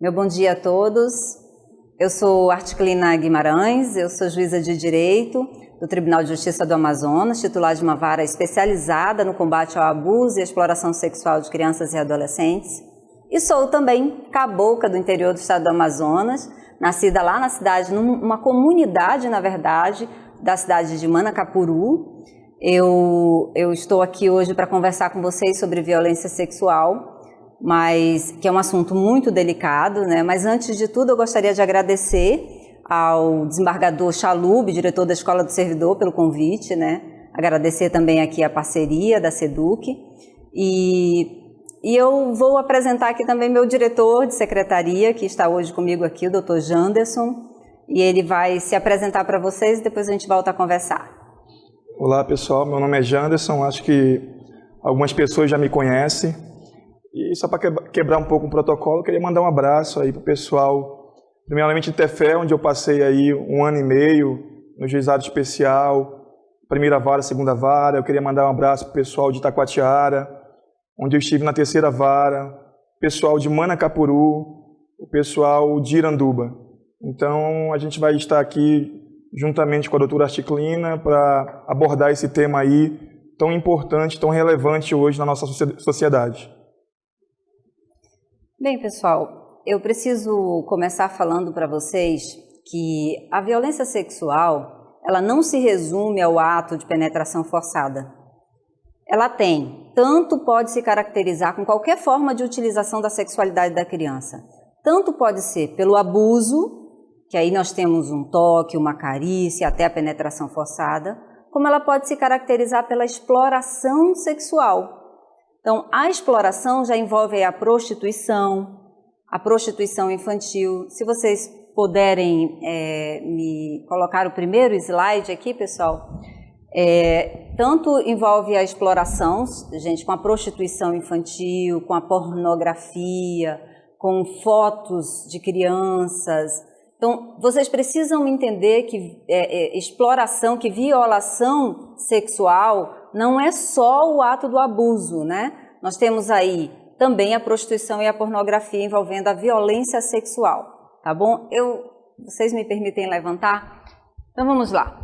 Meu bom dia a todos. Eu sou Articlina Guimarães, eu sou juíza de Direito do Tribunal de Justiça do Amazonas, titular de uma vara especializada no combate ao abuso e exploração sexual de crianças e adolescentes. E sou também cabocla do interior do estado do Amazonas, nascida lá na cidade, numa comunidade, na verdade, da cidade de Manacapuru. Eu estou aqui hoje para conversar com vocês sobre violência sexual, mas que é um assunto muito delicado, né? Mas antes de tudo eu gostaria de agradecer ao desembargador Chalub, diretor da Escola do Servidor, pelo convite, né? Agradecer também aqui a parceria da SEDUC e eu vou apresentar aqui também meu diretor de secretaria, que está hoje comigo aqui, o Dr. Janderson, e ele vai se apresentar para vocês e depois a gente volta a conversar. Olá pessoal, meu nome é Janderson, acho que algumas pessoas já me conhecem. E só para quebrar um pouco o protocolo, eu queria mandar um abraço aí para o pessoal, primeiramente de Tefé, onde eu passei aí 1 ano e meio no juizado especial, primeira vara, segunda vara. Eu queria mandar um abraço para o pessoal de Itacoatiara, onde eu estive na terceira vara, o pessoal de Manacapuru, o pessoal de Iranduba. Então a gente vai estar aqui juntamente com a doutora Articlina para abordar esse tema aí tão importante, tão relevante hoje na nossa sociedade. Bem, pessoal, eu preciso começar falando para vocês que a violência sexual, ela não se resume ao ato de penetração forçada. Ela tanto pode se caracterizar com qualquer forma de utilização da sexualidade da criança. Tanto pode ser pelo abuso, que aí nós temos um toque, uma carícia, até a penetração forçada, como ela pode se caracterizar pela exploração sexual. Então, a exploração já envolve a prostituição infantil. Se vocês puderem me colocar o primeiro slide aqui, pessoal, tanto envolve a exploração, gente, com a prostituição infantil, com a pornografia, com fotos de crianças. Então, vocês precisam entender que exploração, que violação sexual não é só o ato do abuso, né? Nós temos aí também a prostituição e a pornografia envolvendo a violência sexual, tá bom? Vocês me permitem levantar? Então vamos lá.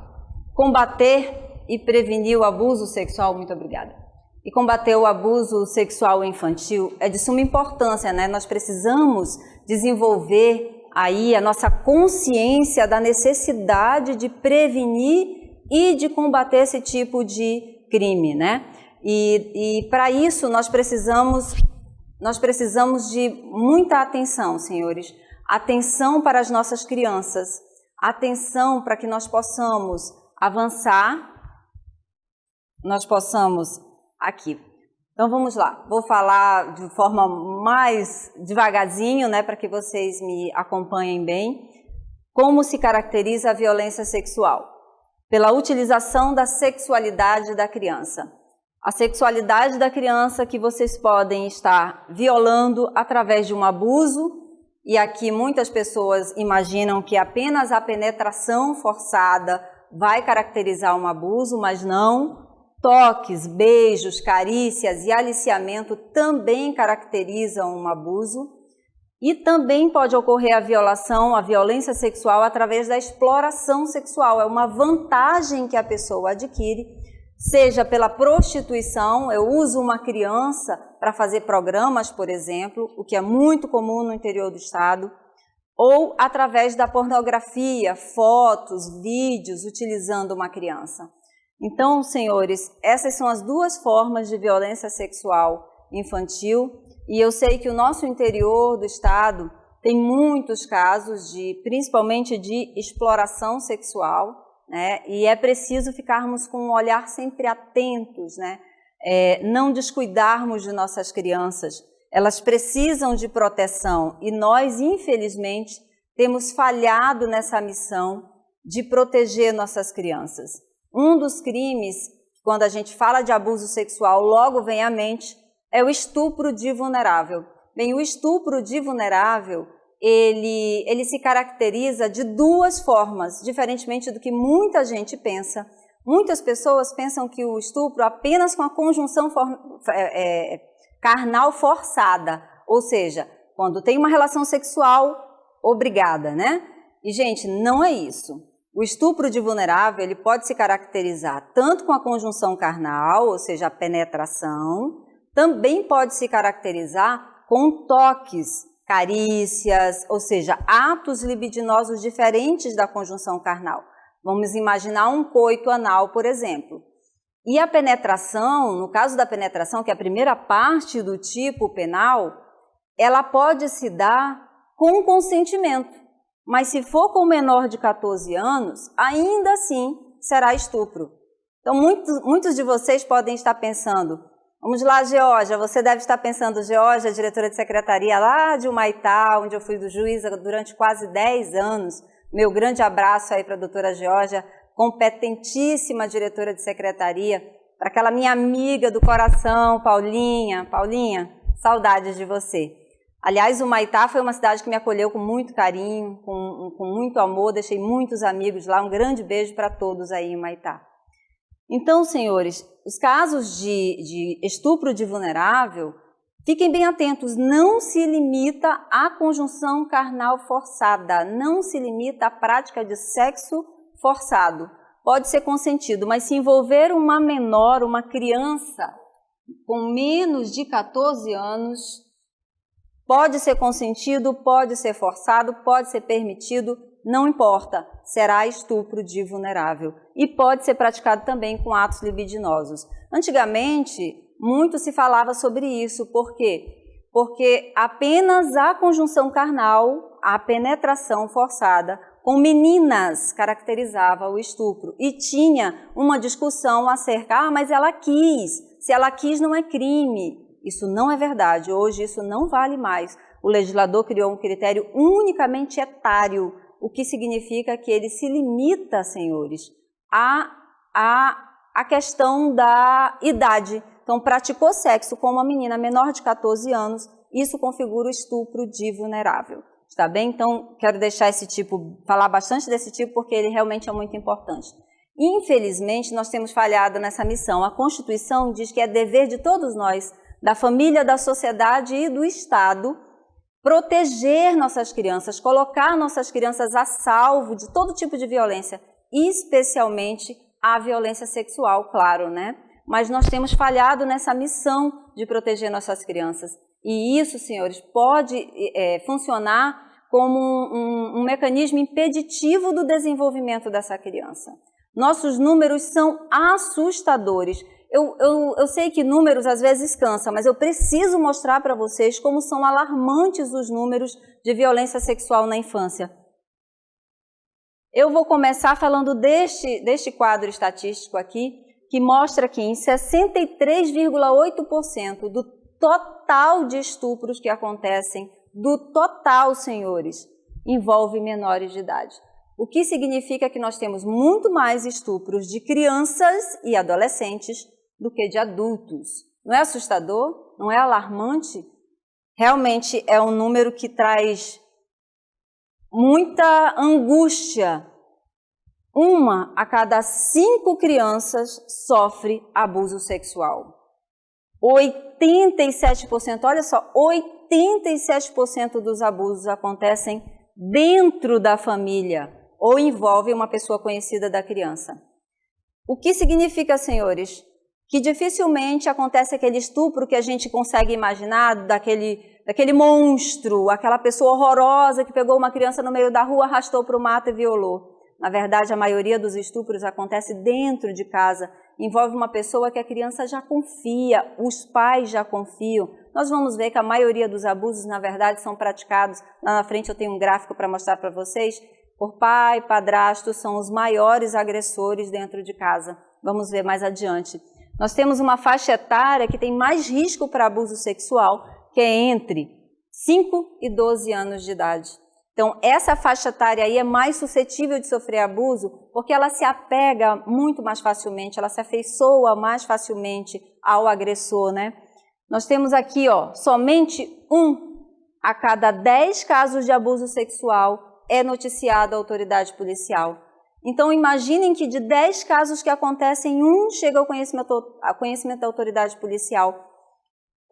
Combater e prevenir o abuso sexual, muito obrigada. E combater o abuso sexual infantil é de suma importância, né? Nós precisamos desenvolver aí a nossa consciência da necessidade de prevenir e de combater esse tipo de crime, né? E para isso nós precisamos de muita atenção, senhores. Atenção para as nossas crianças, atenção para que nós possamos avançar, aqui. Então vamos lá, vou falar de forma mais devagarzinho, né, para que vocês me acompanhem bem. Como se caracteriza a violência sexual? Pela utilização da sexualidade da criança. A sexualidade da criança que vocês podem estar violando através de um abuso, e aqui muitas pessoas imaginam que apenas a penetração forçada vai caracterizar um abuso, mas não. Toques, beijos, carícias e aliciamento também caracterizam um abuso. E também pode ocorrer a violência sexual através da exploração sexual. É uma vantagem que a pessoa adquire, seja pela prostituição, eu uso uma criança para fazer programas, por exemplo, o que é muito comum no interior do estado, ou através da pornografia, fotos, vídeos, utilizando uma criança. Então, senhores, essas são as duas formas de violência sexual infantil, e eu sei que o nosso interior do estado tem muitos casos, principalmente de exploração sexual, né? E é preciso ficarmos com um olhar sempre atentos, né? Não descuidarmos de nossas crianças. Elas precisam de proteção e nós, infelizmente, temos falhado nessa missão de proteger nossas crianças. Um dos crimes, quando a gente fala de abuso sexual, logo vem à mente, é o estupro de vulnerável. Bem, o estupro de vulnerável, ele se caracteriza de duas formas, diferentemente do que muita gente pensa. Muitas pessoas pensam que o estupro apenas com a conjunção carnal forçada, ou seja, quando tem uma relação sexual obrigada, né? E, gente, não é isso. O estupro de vulnerável, ele pode se caracterizar tanto com a conjunção carnal, ou seja, a penetração, também pode se caracterizar com toques, carícias, ou seja, atos libidinosos diferentes da conjunção carnal. Vamos imaginar um coito anal, por exemplo. E a penetração, no caso da penetração, que é a primeira parte do tipo penal, ela pode se dar com consentimento. Mas se for com menor de 14 anos, ainda assim será estupro. Então, muitos de vocês podem estar pensando, vamos lá, Geórgia, você deve estar pensando, Geórgia, diretora de secretaria lá de Humaitá, onde eu fui do juiz durante quase 10 anos. Meu grande abraço aí para a doutora Geórgia, competentíssima diretora de secretaria, para aquela minha amiga do coração, Paulinha. Paulinha, saudades de você. Aliás, Humaitá foi uma cidade que me acolheu com muito carinho, com muito amor, deixei muitos amigos lá, um grande beijo para todos aí em Humaitá. Então, senhores, os casos de estupro de vulnerável, fiquem bem atentos, não se limita à conjunção carnal forçada, não se limita à prática de sexo forçado. Pode ser consentido, mas se envolver uma menor, uma criança com menos de 14 anos, pode ser consentido, pode ser forçado, pode ser permitido, não importa, será estupro de vulnerável. E pode ser praticado também com atos libidinosos. Antigamente, muito se falava sobre isso. Por quê? Porque apenas a conjunção carnal, a penetração forçada, com meninas caracterizava o estupro. E tinha uma discussão acerca, mas ela quis, se ela quis não é crime. Isso não é verdade, hoje isso não vale mais. O legislador criou um critério unicamente etário, o que significa que ele se limita, senhores, à questão da idade. Então, praticou sexo com uma menina menor de 14 anos, isso configura o estupro de vulnerável. Está bem? Então, quero deixar falar bastante desse tipo, porque ele realmente é muito importante. Infelizmente, nós temos falhado nessa missão. A Constituição diz que é dever de todos nós, da família, da sociedade e do Estado, proteger nossas crianças, colocar nossas crianças a salvo de todo tipo de violência, especialmente a violência sexual, claro, né? Mas nós temos falhado nessa missão de proteger nossas crianças. E isso, senhores, pode funcionar como um mecanismo impeditivo do desenvolvimento dessa criança. Nossos números são assustadores. Eu sei que números às vezes cansam, mas eu preciso mostrar para vocês como são alarmantes os números de violência sexual na infância. Eu vou começar falando deste quadro estatístico aqui, que mostra que em 63,8% do total de estupros que acontecem, do total, senhores, envolve menores de idade. O que significa que nós temos muito mais estupros de crianças e adolescentes do que de adultos. Não é assustador? Não é alarmante? Realmente é um número que traz muita angústia. 1 a cada 5 crianças sofre abuso sexual. 87%, olha só, 87% dos abusos acontecem dentro da família ou envolvem uma pessoa conhecida da criança. O que significa, senhores? Que dificilmente acontece aquele estupro que a gente consegue imaginar, daquele monstro, aquela pessoa horrorosa que pegou uma criança no meio da rua, arrastou para o mato e violou. Na verdade, a maioria dos estupros acontece dentro de casa, envolve uma pessoa que a criança já confia, os pais já confiam. Nós vamos ver que a maioria dos abusos, na verdade, são praticados, lá na frente eu tenho um gráfico para mostrar para vocês, por pai, padrasto, são os maiores agressores dentro de casa. Vamos ver mais adiante. Nós temos uma faixa etária que tem mais risco para abuso sexual, que é entre 5 e 12 anos de idade. Então, essa faixa etária aí é mais suscetível de sofrer abuso, porque ela se apega muito mais facilmente, ela se afeiçoa mais facilmente ao agressor, né? Nós temos aqui, ó, somente 1 a cada 10 casos de abuso sexual é noticiado à autoridade policial. Então, imaginem que de 10 casos que acontecem, 1 chega ao conhecimento da autoridade policial.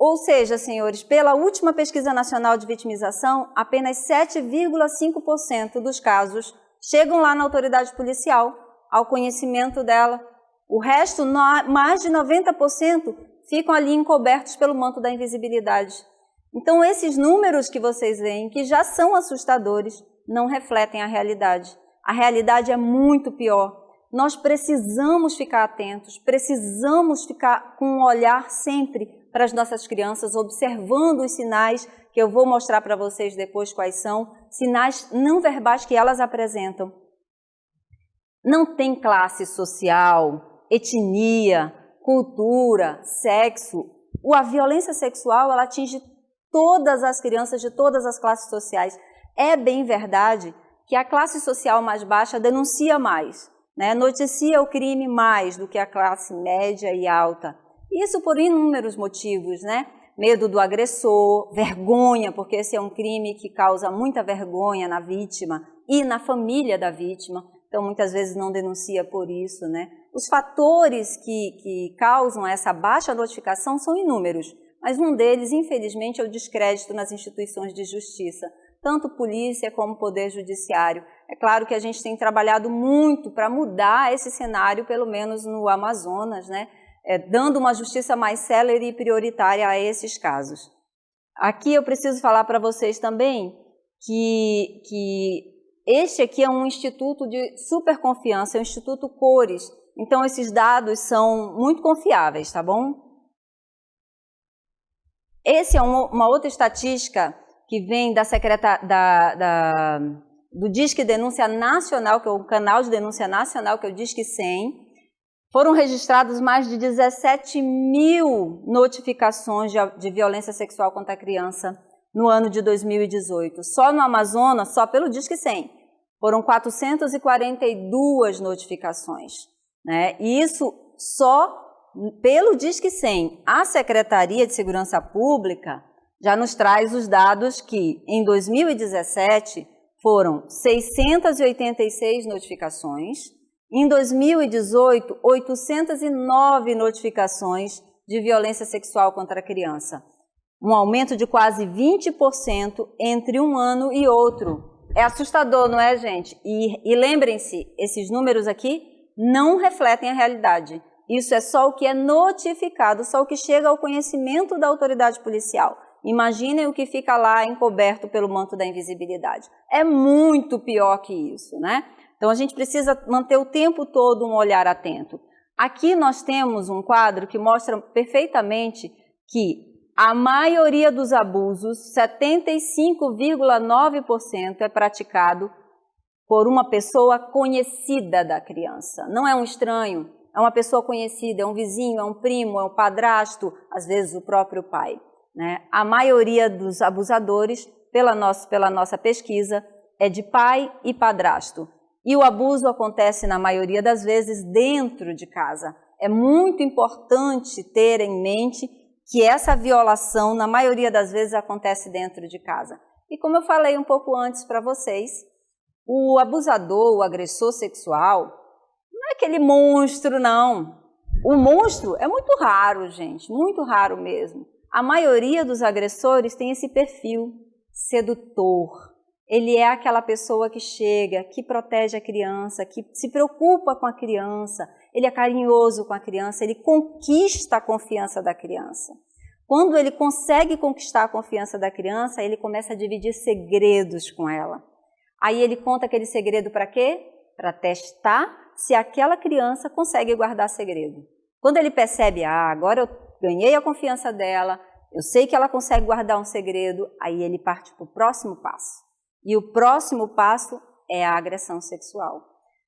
Ou seja, senhores, pela última pesquisa nacional de vitimização, apenas 7,5% dos casos chegam lá na autoridade policial, ao conhecimento dela. O resto, mais de 90%, ficam ali encobertos pelo manto da invisibilidade. Então, esses números que vocês veem, que já são assustadores, não refletem a realidade. A realidade é muito pior. Nós precisamos ficar atentos, precisamos ficar com um olhar sempre para as nossas crianças, observando os sinais que eu vou mostrar para vocês depois quais são, sinais não verbais que elas apresentam. Não tem classe social, etnia, cultura, sexo. A violência sexual, ela atinge todas as crianças de todas as classes sociais. É bem verdade que a classe social mais baixa denuncia mais, né? Noticia o crime mais do que a classe média e alta. Isso por inúmeros motivos, né? Medo do agressor, vergonha, porque esse é um crime que causa muita vergonha na vítima e na família da vítima. Então, muitas vezes não denuncia por isso, né? Os fatores que causam essa baixa notificação são inúmeros, mas um deles, infelizmente, é o descrédito nas instituições de justiça, tanto polícia como poder judiciário. É claro que a gente tem trabalhado muito para mudar esse cenário, pelo menos no Amazonas, né? Dando uma justiça mais célere e prioritária a esses casos. Aqui eu preciso falar para vocês também que este aqui é um instituto de super confiança, é o Instituto Cores. Então, esses dados são muito confiáveis, tá bom? Esse é uma outra estatística que vem do Disque Denúncia Nacional, que é o canal de denúncia nacional, que é o Disque 100. Foram registrados mais de 17 mil notificações de violência sexual contra a criança no ano de 2018. Só no Amazonas, só pelo Disque 100, foram 442 notificações, né? E isso só pelo Disque 100. A Secretaria de Segurança Pública já nos traz os dados que, em 2017, foram 686 notificações, em 2018, 809 notificações de violência sexual contra a criança. Um aumento de quase 20% entre um ano e outro. É assustador, não é, gente? E lembrem-se, esses números aqui não refletem a realidade. Isso é só o que é notificado, só o que chega ao conhecimento da autoridade policial. Imaginem o que fica lá encoberto pelo manto da invisibilidade. É muito pior que isso, né? Então, a gente precisa manter o tempo todo um olhar atento. Aqui nós temos um quadro que mostra perfeitamente que a maioria dos abusos, 75,9%, é praticado por uma pessoa conhecida da criança. Não é um estranho, é uma pessoa conhecida, é um vizinho, é um primo, é um padrasto, às vezes o próprio pai, né? A maioria dos abusadores, pela nossa pesquisa, é de pai e padrasto. E o abuso acontece, na maioria das vezes, dentro de casa. É muito importante ter em mente que essa violação, na maioria das vezes, acontece dentro de casa. E como eu falei um pouco antes para vocês, o abusador, o agressor sexual, não é aquele monstro, não. O monstro é muito raro, gente, muito raro mesmo. A maioria dos agressores tem esse perfil sedutor. Ele é aquela pessoa que chega, que protege a criança, que se preocupa com a criança, ele é carinhoso com a criança, ele conquista a confiança da criança. Quando ele consegue conquistar a confiança da criança, ele começa a dividir segredos com ela. Aí ele conta aquele segredo para quê? Para testar se aquela criança consegue guardar segredo. Quando ele percebe, agora eu ganhei a confiança dela, eu sei que ela consegue guardar um segredo, aí ele parte para o próximo passo. E o próximo passo é a agressão sexual.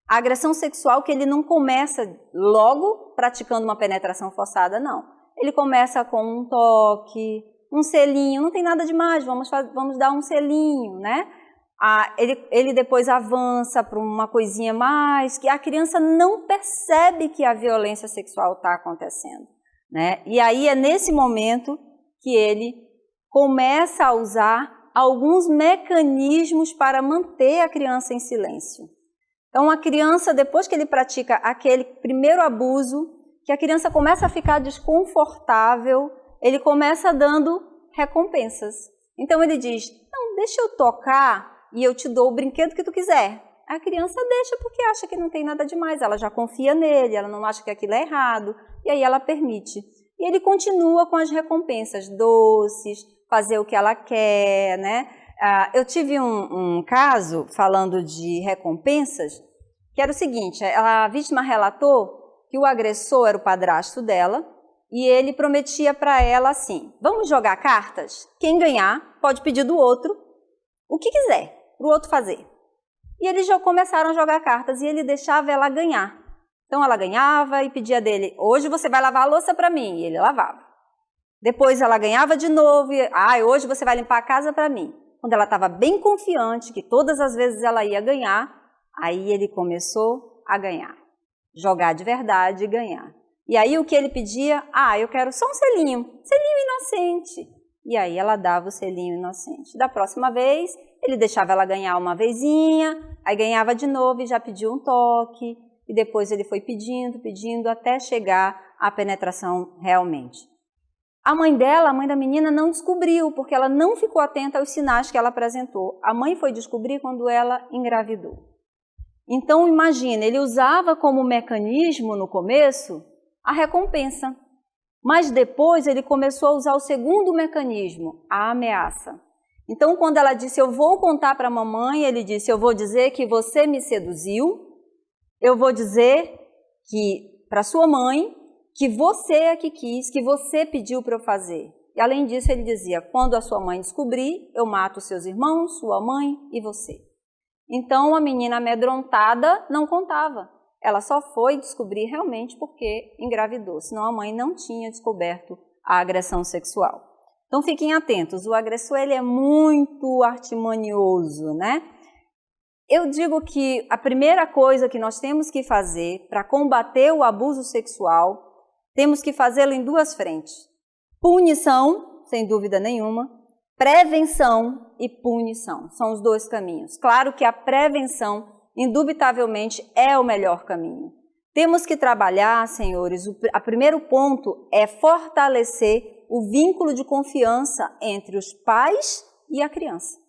A agressão sexual que ele não começa logo praticando uma penetração forçada, não. Ele começa com um toque, um selinho, não tem nada demais, vamos dar um selinho, né? Ele depois avança para uma coisinha mais, que a criança não percebe que a violência sexual está acontecendo, né? E aí é nesse momento que ele começa a usar alguns mecanismos para manter a criança em silêncio. Então, a criança, depois que ele pratica aquele primeiro abuso, que a criança começa a ficar desconfortável, ele começa dando recompensas. Então ele diz, não, deixa eu tocar e eu te dou o brinquedo que tu quiser. A criança deixa porque acha que não tem nada demais, ela já confia nele, ela não acha que aquilo é errado, e aí ela permite. E ele continua com as recompensas, doces, fazer o que ela quer, né? Eu tive um caso, falando de recompensas, que era o seguinte, a vítima relatou que o agressor era o padrasto dela, e ele prometia para ela assim, vamos jogar cartas? Quem ganhar pode pedir do outro o que quiser, para o outro fazer. E eles já começaram a jogar cartas e ele deixava ela ganhar. Então ela ganhava e pedia dele, hoje você vai lavar a louça para mim, e ele lavava. Depois ela ganhava de novo, e hoje você vai limpar a casa para mim. Quando ela estava bem confiante que todas as vezes ela ia ganhar, aí ele começou a ganhar. Jogar de verdade e ganhar. E aí o que ele pedia? Eu quero só um selinho inocente. E aí ela dava o selinho inocente. Da próxima vez, ele deixava ela ganhar uma vezinha, aí ganhava de novo e já pediu um toque. E depois ele foi pedindo, até chegar à penetração realmente. A mãe dela, a mãe da menina, não descobriu, porque ela não ficou atenta aos sinais que ela apresentou. A mãe foi descobrir quando ela engravidou. Então, imagina, ele usava como mecanismo, no começo, a recompensa. Mas depois ele começou a usar o segundo mecanismo, a ameaça. Então, quando ela disse, eu vou contar para a mamãe, ele disse, eu vou dizer que você me seduziu, eu vou dizer que para sua mãe, que você é que quis, que você pediu para eu fazer. E além disso, ele dizia, quando a sua mãe descobrir, eu mato seus irmãos, sua mãe e você. Então, a menina amedrontada não contava. Ela só foi descobrir realmente porque engravidou, senão a mãe não tinha descoberto a agressão sexual. Então, fiquem atentos, o agressor ele é muito artimanioso, né? Eu digo que a primeira coisa que nós temos que fazer para combater o abuso sexual, temos que fazê-lo em duas frentes. Punição, sem dúvida nenhuma, prevenção e punição. São os dois caminhos. Claro que a prevenção, indubitavelmente, é o melhor caminho. Temos que trabalhar, senhores, o primeiro ponto é fortalecer o vínculo de confiança entre os pais e a criança.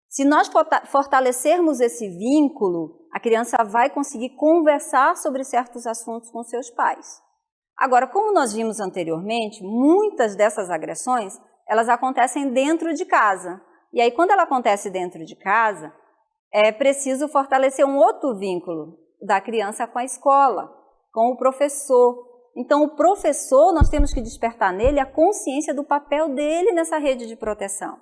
Se nós fortalecermos esse vínculo, a criança vai conseguir conversar sobre certos assuntos com seus pais. Agora, como nós vimos anteriormente, muitas dessas agressões, elas acontecem dentro de casa. E aí, quando ela acontece dentro de casa, é preciso fortalecer um outro vínculo da criança com a escola, com o professor. Então, o professor, nós temos que despertar nele a consciência do papel dele nessa rede de proteção.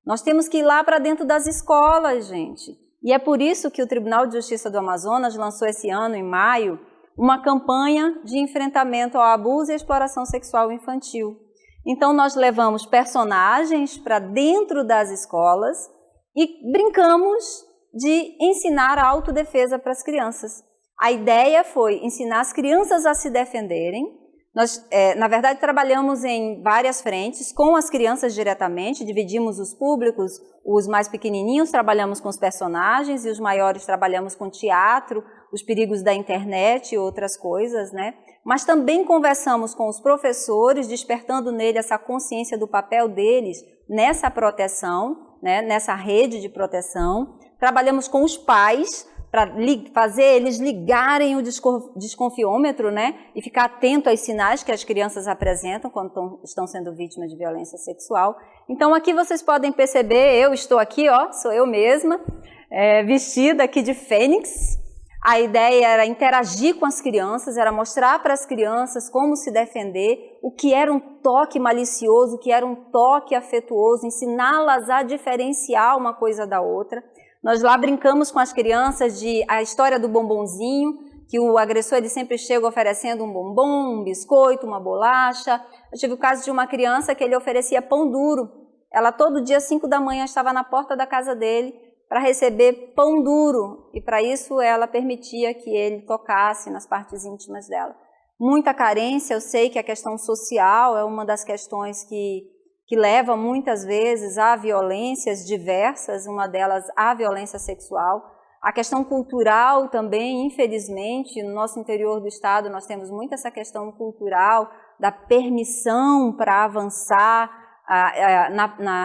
Nós temos que ir lá para dentro das escolas, gente. E é por isso que o Tribunal de Justiça do Amazonas lançou esse ano, em maio, uma campanha de enfrentamento ao abuso e à exploração sexual infantil. Então, nós levamos personagens para dentro das escolas e brincamos de ensinar a autodefesa para as crianças. A ideia foi ensinar as crianças a se defenderem. Nós, na verdade, trabalhamos em várias frentes, com as crianças diretamente, dividimos os públicos, os mais pequenininhos trabalhamos com os personagens e os maiores trabalhamos com teatro, os perigos da internet e outras coisas, né? Mas também conversamos com os professores, despertando nele essa consciência do papel deles nessa proteção, né? Nessa rede de proteção. Trabalhamos com os pais, para fazer eles ligarem o desconfiômetro, né? E ficar atento aos sinais que as crianças apresentam quando estão sendo vítimas de violência sexual. Então, aqui vocês podem perceber, eu estou aqui, ó, sou eu mesma, vestida aqui de fênix. A ideia era interagir com as crianças, era mostrar para as crianças como se defender, o que era um toque malicioso, o que era um toque afetuoso, ensiná-las a diferenciar uma coisa da outra. Nós lá brincamos com as crianças de a história do bombonzinho, que o agressor ele sempre chega oferecendo um bombom, um biscoito, uma bolacha. Eu tive o caso de uma criança que ele oferecia pão duro. Ela todo dia, às 5 da manhã, estava na porta da casa dele para receber pão duro. E para isso ela permitia que ele tocasse nas partes íntimas dela. Muita carência, eu sei que a questão social é uma das questões que leva muitas vezes a violências diversas, uma delas a violência sexual. A questão cultural também, infelizmente, no nosso interior do estado nós temos muito essa questão cultural da permissão para avançar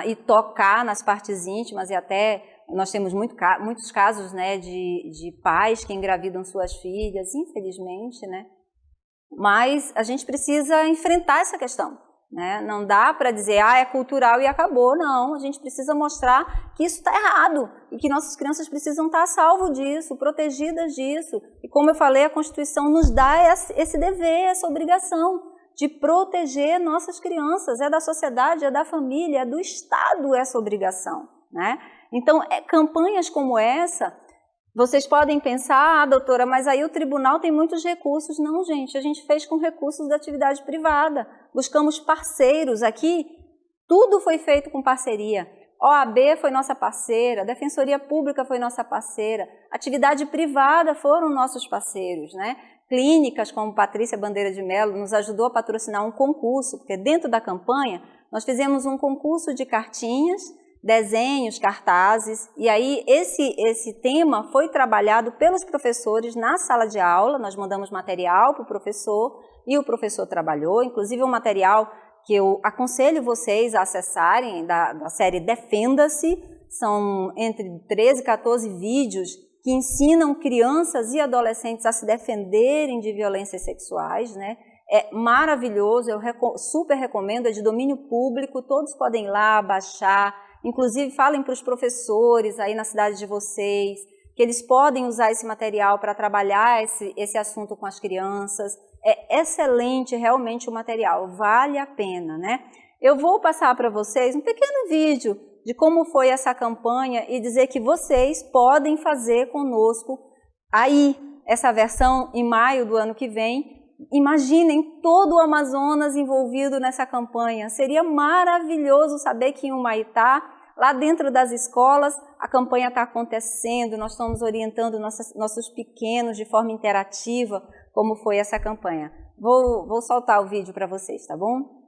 e tocar nas partes íntimas, e até nós temos muitos casos, né, de pais que engravidam suas filhas, infelizmente, né? Mas a gente precisa enfrentar essa questão, né? Não dá para dizer, é cultural e acabou. Não, a gente precisa mostrar que isso está errado e que nossas crianças precisam estar a salvo disso, protegidas disso. E como eu falei, a Constituição nos dá esse dever, essa obrigação de proteger nossas crianças. É da sociedade, é da família, é do Estado essa obrigação, né? Então, campanhas como essa, vocês podem pensar, doutora, mas aí o tribunal tem muitos recursos. Não, gente, a gente fez com recursos da atividade privada. Buscamos parceiros aqui, tudo foi feito com parceria. OAB foi nossa parceira, Defensoria Pública foi nossa parceira, atividade privada foram nossos parceiros, né? Clínicas como Patrícia Bandeira de Mello nos ajudou a patrocinar um concurso, porque dentro da campanha nós fizemos um concurso de cartinhas, desenhos, cartazes, e aí esse tema foi trabalhado pelos professores na sala de aula. Nós mandamos material para o professor e o professor trabalhou, inclusive um material que eu aconselho vocês a acessarem, da série Defenda-se. São entre 13 e 14 vídeos que ensinam crianças e adolescentes a se defenderem de violências sexuais, né? É maravilhoso, eu super recomendo, é de domínio público, todos podem ir lá baixar. Inclusive, falem para os professores aí na cidade de vocês que eles podem usar esse material para trabalhar esse assunto com as crianças. É excelente realmente o material, vale a pena, né? Eu vou passar para vocês um pequeno vídeo de como foi essa campanha e dizer que vocês podem fazer conosco aí essa versão em maio do ano que vem. Imaginem todo o Amazonas envolvido nessa campanha. Seria maravilhoso saber que em Humaitá, lá dentro das escolas, a campanha está acontecendo, nós estamos orientando nossos pequenos de forma interativa, como foi essa campanha. Vou soltar o vídeo para vocês, tá bom?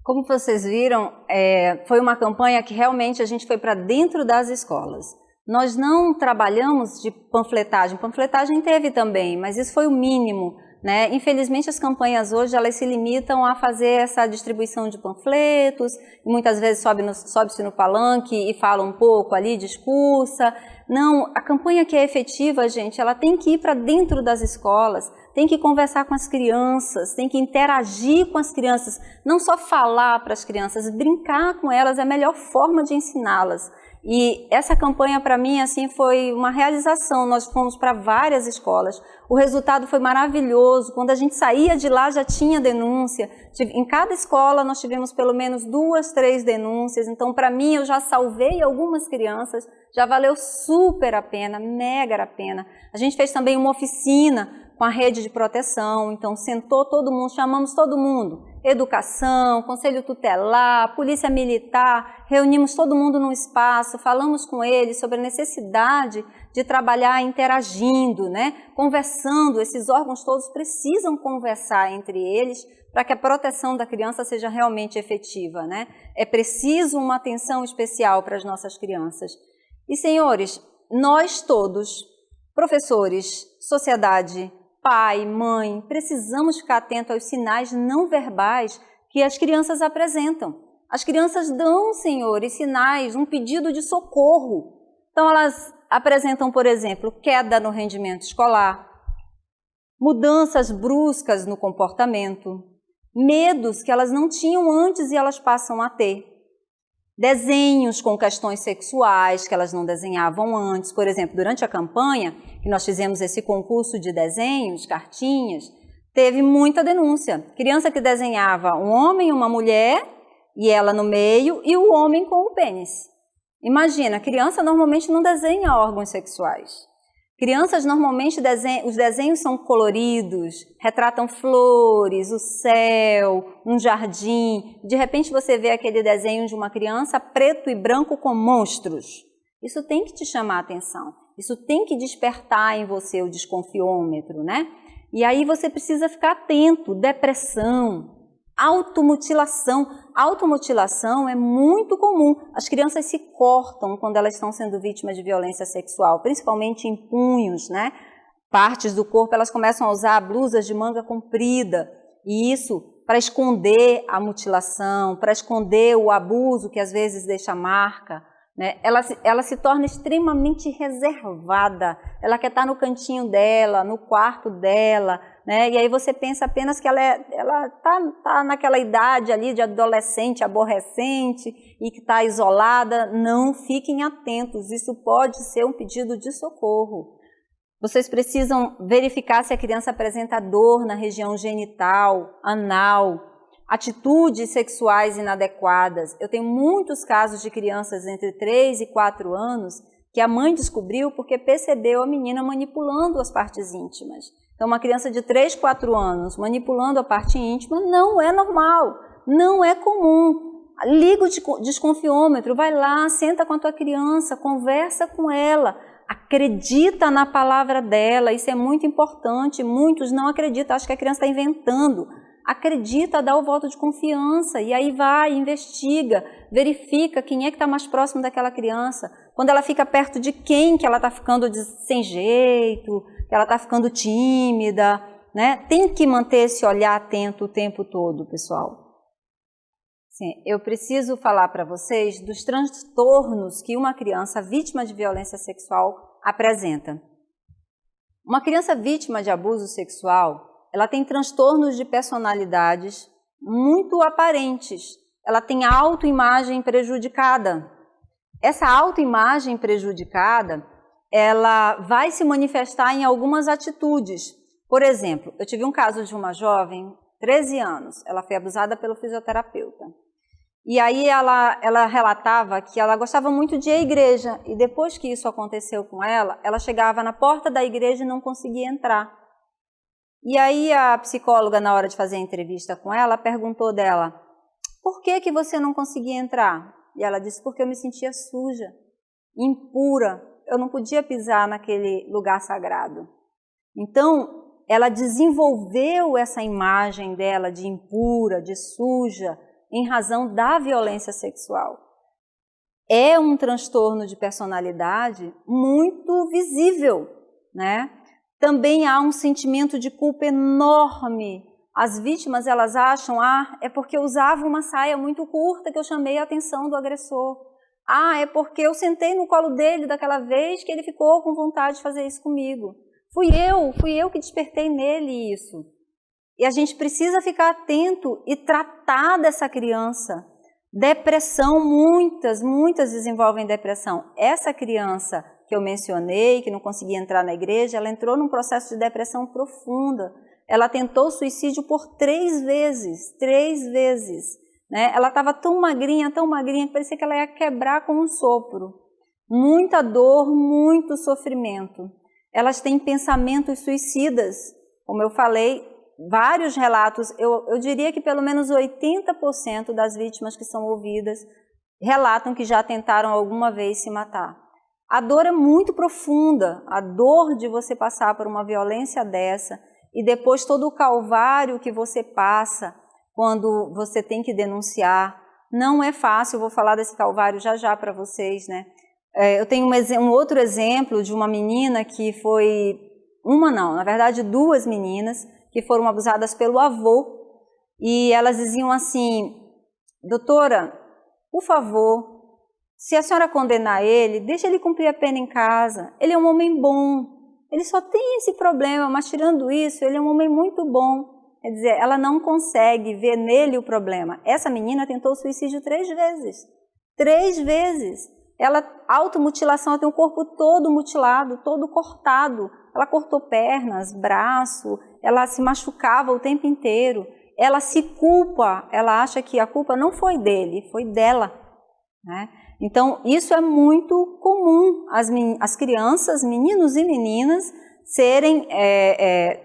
Como vocês viram, foi uma campanha que realmente a gente foi para dentro das escolas. Nós não trabalhamos de panfletagem. Panfletagem teve também, mas isso foi o mínimo, né? Infelizmente, as campanhas hoje elas se limitam a fazer essa distribuição de panfletos, e muitas vezes sobe-se no palanque e fala um pouco ali, discursa. Não, a campanha que é efetiva, gente, ela tem que ir para dentro das escolas, tem que conversar com as crianças, tem que interagir com as crianças, não só falar para as crianças, brincar com elas é a melhor forma de ensiná-las. E essa campanha, para mim, assim, foi uma realização. Nós fomos para várias escolas. O resultado foi maravilhoso. Quando a gente saía de lá, já tinha denúncia. Em cada escola, nós tivemos pelo menos 2, 3 denúncias. Então, para mim, eu já salvei algumas crianças. Já valeu super a pena, mega a pena. A gente fez também uma oficina com a rede de proteção. Então, sentou todo mundo, chamamos todo mundo. Educação, Conselho Tutelar, Polícia Militar, reunimos todo mundo num espaço, falamos com eles sobre a necessidade de trabalhar interagindo, né? Conversando. Esses órgãos todos precisam conversar entre eles para que a proteção da criança seja realmente efetiva, né? É preciso uma atenção especial para as nossas crianças. E, senhores, nós todos, professores, sociedade, pai, mãe, precisamos ficar atentos aos sinais não verbais que as crianças apresentam. As crianças dão, senhores, sinais, um pedido de socorro. Então, elas apresentam, por exemplo, queda no rendimento escolar, mudanças bruscas no comportamento, medos que elas não tinham antes e elas passam a ter, desenhos com questões sexuais que elas não desenhavam antes. Por exemplo, durante a campanha, que nós fizemos esse concurso de desenhos, cartinhas, teve muita denúncia. Criança que desenhava um homem e uma mulher, e ela no meio, e o homem com o pênis. Imagina, criança normalmente não desenha órgãos sexuais. Crianças normalmente os desenhos são coloridos, retratam flores, o céu, um jardim. De repente você vê aquele desenho de uma criança preto e branco com monstros. Isso tem que te chamar a atenção. Isso tem que despertar em você o desconfiômetro, né? E aí você precisa ficar atento. Depressão, automutilação. Automutilação é muito comum. As crianças se cortam quando elas estão sendo vítimas de violência sexual, principalmente em punhos, né? Partes do corpo, elas começam a usar blusas de manga comprida. E isso para esconder a mutilação, para esconder o abuso que às vezes deixa marca, né? Ela se torna extremamente reservada. Ela quer estar no cantinho dela, no quarto dela, né? E aí você pensa apenas que ela tá naquela idade ali de adolescente, aborrecente e que está isolada. Não, fiquem atentos, isso pode ser um pedido de socorro. Vocês precisam verificar se a criança apresenta dor na região genital, anal, atitudes sexuais inadequadas. Eu tenho muitos casos de crianças entre 3 e 4 anos que a mãe descobriu porque percebeu a menina manipulando as partes íntimas. Então, uma criança de 3, 4 anos manipulando a parte íntima não é normal, não é comum. Liga o desconfiômetro, vai lá, senta com a tua criança, conversa com ela, acredita na palavra dela, isso é muito importante. Muitos não acreditam, acham que a criança está inventando. Acredita, dá o voto de confiança e aí vai, investiga, verifica quem é que está mais próximo daquela criança. Quando ela fica perto de quem que ela está ficando sem jeito, que ela está ficando tímida, né? Tem que manter esse olhar atento o tempo todo, pessoal. Sim, eu preciso falar para vocês dos transtornos que uma criança vítima de violência sexual apresenta. Uma criança vítima de abuso sexual, ela tem transtornos de personalidades muito aparentes. Ela tem autoimagem prejudicada. Essa autoimagem prejudicada, ela vai se manifestar em algumas atitudes. Por exemplo, eu tive um caso de uma jovem, 13 anos, ela foi abusada pelo fisioterapeuta. E aí ela relatava que ela gostava muito de ir à igreja. E depois que isso aconteceu com ela chegava na porta da igreja e não conseguia entrar. E aí a psicóloga, na hora de fazer a entrevista com ela, perguntou dela, por que você não conseguia entrar? E ela disse, porque eu me sentia suja, impura, eu não podia pisar naquele lugar sagrado. Então, ela desenvolveu essa imagem dela de impura, de suja, em razão da violência sexual. É um transtorno de personalidade muito visível, né? Também há um sentimento de culpa enorme. As vítimas, elas acham, é porque eu usava uma saia muito curta que eu chamei a atenção do agressor. É porque eu sentei no colo dele daquela vez que ele ficou com vontade de fazer isso comigo. Fui eu que despertei nele isso. E a gente precisa ficar atento e tratar dessa criança. Depressão, muitas desenvolvem depressão. Essa criança que eu mencionei, que não conseguia entrar na igreja, ela entrou num processo de depressão profunda. Ela tentou suicídio por 3 vezes. Né? Ela estava tão magrinha, que parecia que ela ia quebrar com um sopro. Muita dor, muito sofrimento. Elas têm pensamentos suicidas, como eu falei, vários relatos, eu diria que pelo menos 80% das vítimas que são ouvidas relatam que já tentaram alguma vez se matar. A dor é muito profunda, a dor de você passar por uma violência dessa e depois todo o calvário que você passa quando você tem que denunciar. Não é fácil, eu vou falar desse calvário já para vocês, né? Eu tenho um outro exemplo de uma menina que foi, na verdade 2 meninas, que foram abusadas pelo avô, e elas diziam assim, doutora, por favor, Se a senhora condenar ele, deixa ele cumprir a pena em casa. Ele é um homem bom. Ele só tem esse problema, mas tirando isso, ele é um homem muito bom. Quer dizer, ela não consegue ver nele o problema. Essa menina tentou suicídio 3 vezes. 3 vezes. Ela, automutilação, ela tem o corpo todo mutilado, todo cortado. Ela cortou pernas, braço, ela se machucava o tempo inteiro. Ela se culpa, ela acha que a culpa não foi dele, foi dela, né? Então, isso é muito comum, as crianças, meninos e meninas,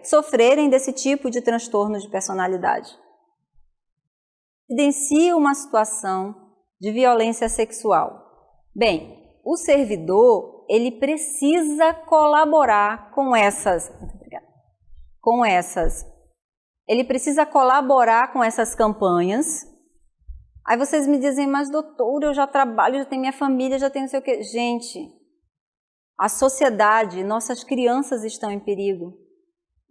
sofrerem desse tipo de transtorno de personalidade. Evidencia uma situação de violência sexual. Bem, o servidor, ele precisa colaborar com essas... Muito obrigada. Ele precisa colaborar com essas campanhas. Aí vocês me dizem, mas doutora, eu já trabalho, já tenho minha família, já tenho não sei o quê. Gente, a sociedade, nossas crianças estão em perigo.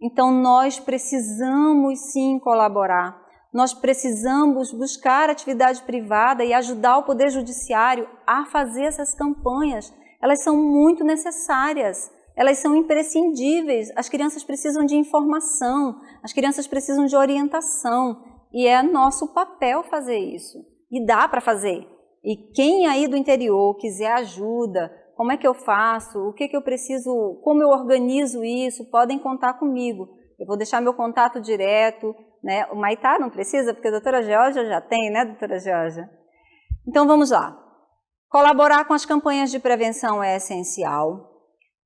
Então nós precisamos sim colaborar. Nós precisamos buscar atividade privada e ajudar o Poder Judiciário a fazer essas campanhas. Elas são muito necessárias. Elas são imprescindíveis. As crianças precisam de informação, as crianças precisam de orientação. E é nosso papel fazer isso. E dá para fazer. E quem aí do interior quiser ajuda, como é que eu faço, o que eu preciso, como eu organizo isso, podem contar comigo. Eu vou deixar meu contato direto, né? O Maitá não precisa, porque a doutora Georgia já tem, né, doutora Georgia? Então vamos lá. Colaborar com as campanhas de prevenção é essencial.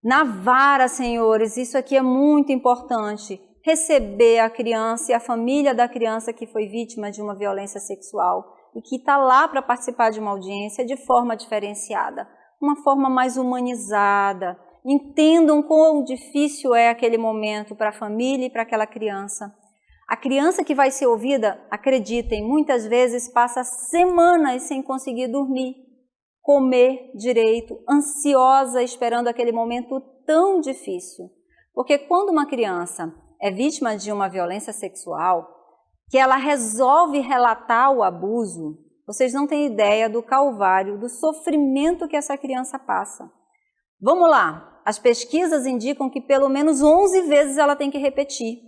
Na vara, senhores, isso aqui é muito importante. Receber a criança e a família da criança que foi vítima de uma violência sexual e que está lá para participar de uma audiência de forma diferenciada, uma forma mais humanizada. Entendam quão difícil é aquele momento para a família e para aquela criança. A criança que vai ser ouvida, acreditem, muitas vezes passa semanas sem conseguir dormir, comer direito, ansiosa, esperando aquele momento tão difícil. Porque quando uma criança é vítima de uma violência sexual, que ela resolve relatar o abuso, vocês não têm ideia do calvário, do sofrimento que essa criança passa. Vamos lá, as pesquisas indicam que pelo menos 11 vezes ela tem que repetir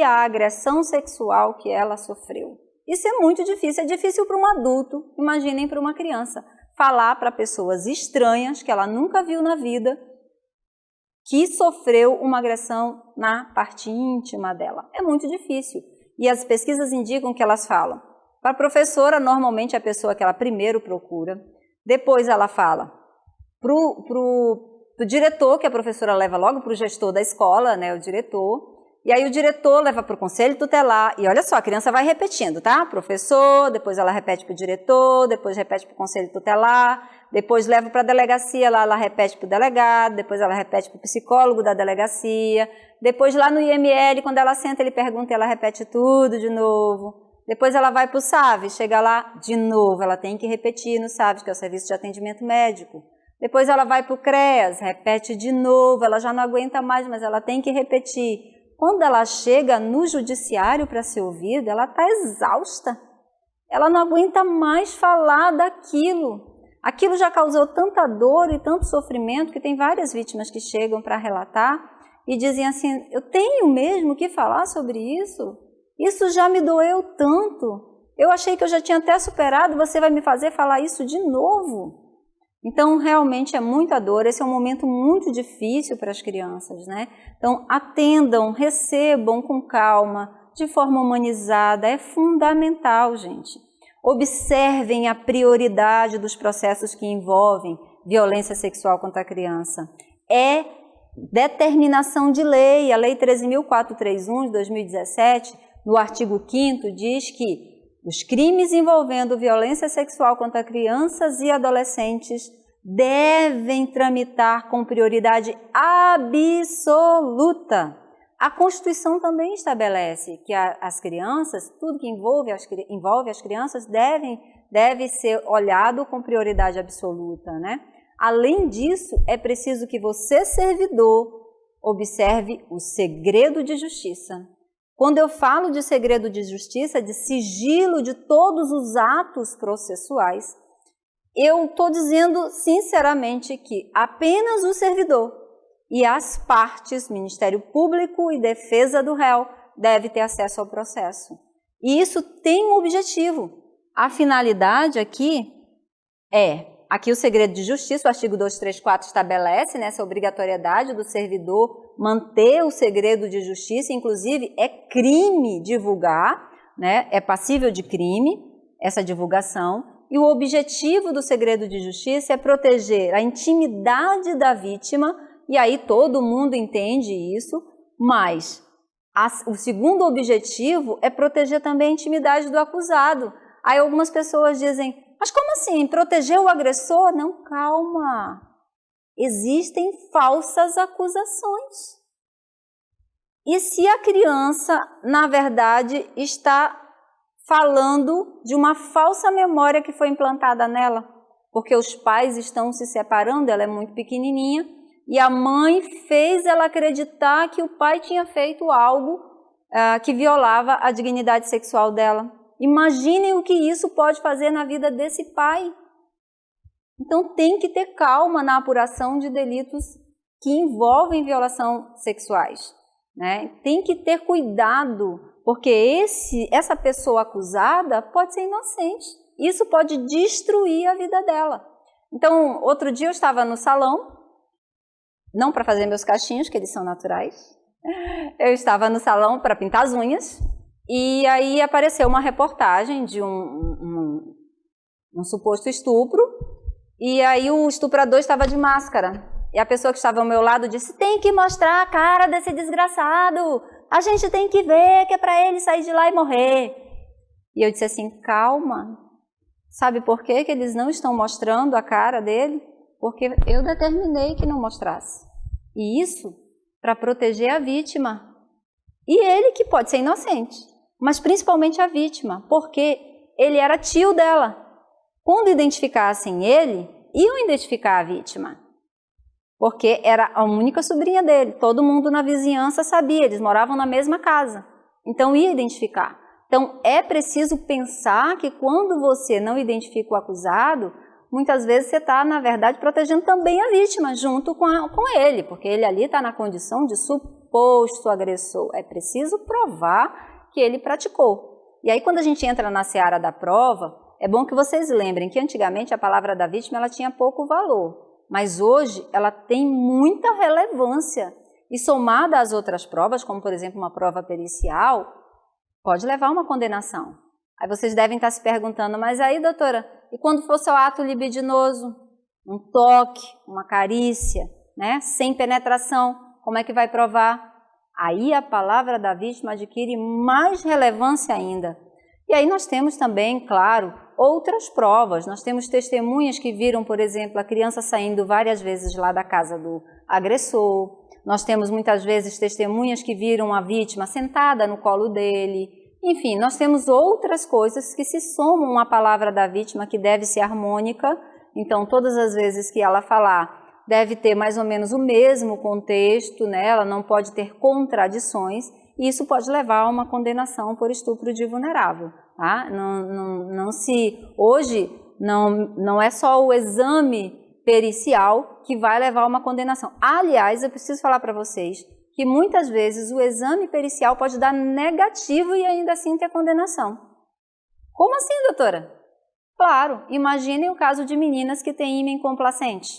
a agressão sexual que ela sofreu. Isso é muito difícil, é difícil para um adulto, imaginem para uma criança, falar para pessoas estranhas que ela nunca viu na vida, que sofreu uma agressão na parte íntima dela. É muito difícil. E as pesquisas indicam que elas falam. Para a professora, normalmente é a pessoa que ela primeiro procura. Depois ela fala para o diretor, que a professora leva logo para o gestor da escola, né, o diretor. E aí o diretor leva para o conselho tutelar. E olha só, a criança vai repetindo, tá? Professor, depois ela repete para o diretor, depois repete para o conselho tutelar, depois leva para a delegacia, lá ela repete para o delegado, depois ela repete para o psicólogo da delegacia, depois lá no IML, quando ela senta, ele pergunta e ela repete tudo de novo. Depois ela vai para o SAVES, chega lá de novo, ela tem que repetir no SAVES, que é o Serviço de Atendimento Médico. Depois ela vai para o CREAS, repete de novo, ela já não aguenta mais, mas ela tem que repetir. Quando ela chega no judiciário para ser ouvida, ela está exausta. Ela não aguenta mais falar daquilo. Aquilo já causou tanta dor e tanto sofrimento que tem várias vítimas que chegam para relatar e dizem assim, eu tenho mesmo que falar sobre isso? Isso já me doeu tanto. Eu achei que eu já tinha até superado, você vai me fazer falar isso de novo? Então, realmente é muita dor, esse é um momento muito difícil para as crianças, né? Então, atendam, recebam com calma, de forma humanizada, é fundamental, gente. Observem a prioridade dos processos que envolvem violência sexual contra a criança. É determinação de lei, a Lei 13.431 de 2017, no artigo 5º, diz que os crimes envolvendo violência sexual contra crianças e adolescentes devem tramitar com prioridade absoluta. A Constituição também estabelece que as crianças, tudo que envolve as crianças, deve ser olhado com prioridade absoluta, né? Além disso, é preciso que você, servidor, observe o segredo de justiça. Quando eu falo de segredo de justiça, de sigilo de todos os atos processuais, eu estou dizendo sinceramente que apenas o servidor e as partes, Ministério Público e defesa do réu, deve ter acesso ao processo. E isso tem um objetivo. A finalidade aqui aqui o segredo de justiça, o artigo 234 estabelece essa obrigatoriedade do servidor manter o segredo de justiça, inclusive é crime divulgar, é passível de crime essa divulgação, e o objetivo do segredo de justiça é proteger a intimidade da vítima, e aí todo mundo entende isso, mas o segundo objetivo é proteger também a intimidade do acusado. Aí algumas pessoas dizem, mas como assim? Proteger o agressor? Não, calma. Existem falsas acusações. E se a criança, na verdade, está falando de uma falsa memória que foi implantada nela, porque os pais estão se separando, ela é muito pequenininha, e a mãe fez ela acreditar que o pai tinha feito algo que violava a dignidade sexual dela. Imaginem o que isso pode fazer na vida desse pai. Então tem que ter calma na apuração de delitos que envolvem violação sexuais, Tem que ter cuidado, porque essa pessoa acusada pode ser inocente. Isso pode destruir a vida dela. Então, outro dia eu estava no salão, não para fazer meus cachinhos, que eles são naturais, eu estava no salão para pintar as unhas, e aí apareceu uma reportagem de um suposto estupro, e aí o estuprador estava de máscara. E a pessoa que estava ao meu lado disse, tem que mostrar a cara desse desgraçado, a gente tem que ver que é para ele sair de lá e morrer. E eu disse assim, calma, sabe por que eles não estão mostrando a cara dele? Porque eu determinei que não mostrasse. E isso para proteger a vítima. E ele que pode ser inocente, mas principalmente a vítima, porque ele era tio dela. Quando identificassem ele, iam identificar a vítima. Porque era a única sobrinha dele, todo mundo na vizinhança sabia, eles moravam na mesma casa, então ia identificar. Então é preciso pensar que quando você não identifica o acusado, muitas vezes você está, na verdade, protegendo também a vítima junto com ele, porque ele ali está na condição de suposto agressor. É preciso provar que ele praticou. E aí quando a gente entra na seara da prova, é bom que vocês lembrem que antigamente a palavra da vítima ela tinha pouco valor. Mas hoje ela tem muita relevância e somada às outras provas, como por exemplo uma prova pericial, pode levar a uma condenação. Aí vocês devem estar se perguntando, mas aí doutora, e quando for seu ato libidinoso, um toque, uma carícia, sem penetração, como é que vai provar? Aí a palavra da vítima adquire mais relevância ainda. E aí nós temos também, claro, outras provas. Nós temos testemunhas que viram, por exemplo, a criança saindo várias vezes lá da casa do agressor. Nós temos muitas vezes testemunhas que viram a vítima sentada no colo dele. Enfim, nós temos outras coisas que se somam à palavra da vítima, que deve ser harmônica. Então, todas as vezes que ela falar, deve ter mais ou menos o mesmo contexto, ela não pode ter contradições. E isso pode levar a uma condenação por estupro de vulnerável. Tá? Hoje não é só o exame pericial que vai levar a uma condenação. Aliás, eu preciso falar para vocês que muitas vezes o exame pericial pode dar negativo e ainda assim ter condenação. Como assim, doutora? Claro, imaginem o caso de meninas que têm ímen complacente.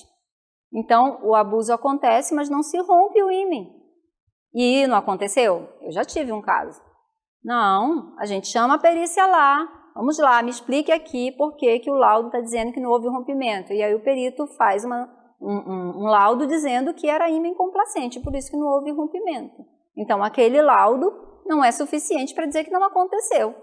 Então, o abuso acontece, mas não se rompe o ímen. E não aconteceu? Eu já tive um caso. Não, a gente chama a perícia lá, vamos lá, me explique aqui por que o laudo está dizendo que não houve rompimento. E aí o perito faz um laudo dizendo que era ímen complacente, por isso que não houve rompimento. Então aquele laudo não é suficiente para dizer que não aconteceu.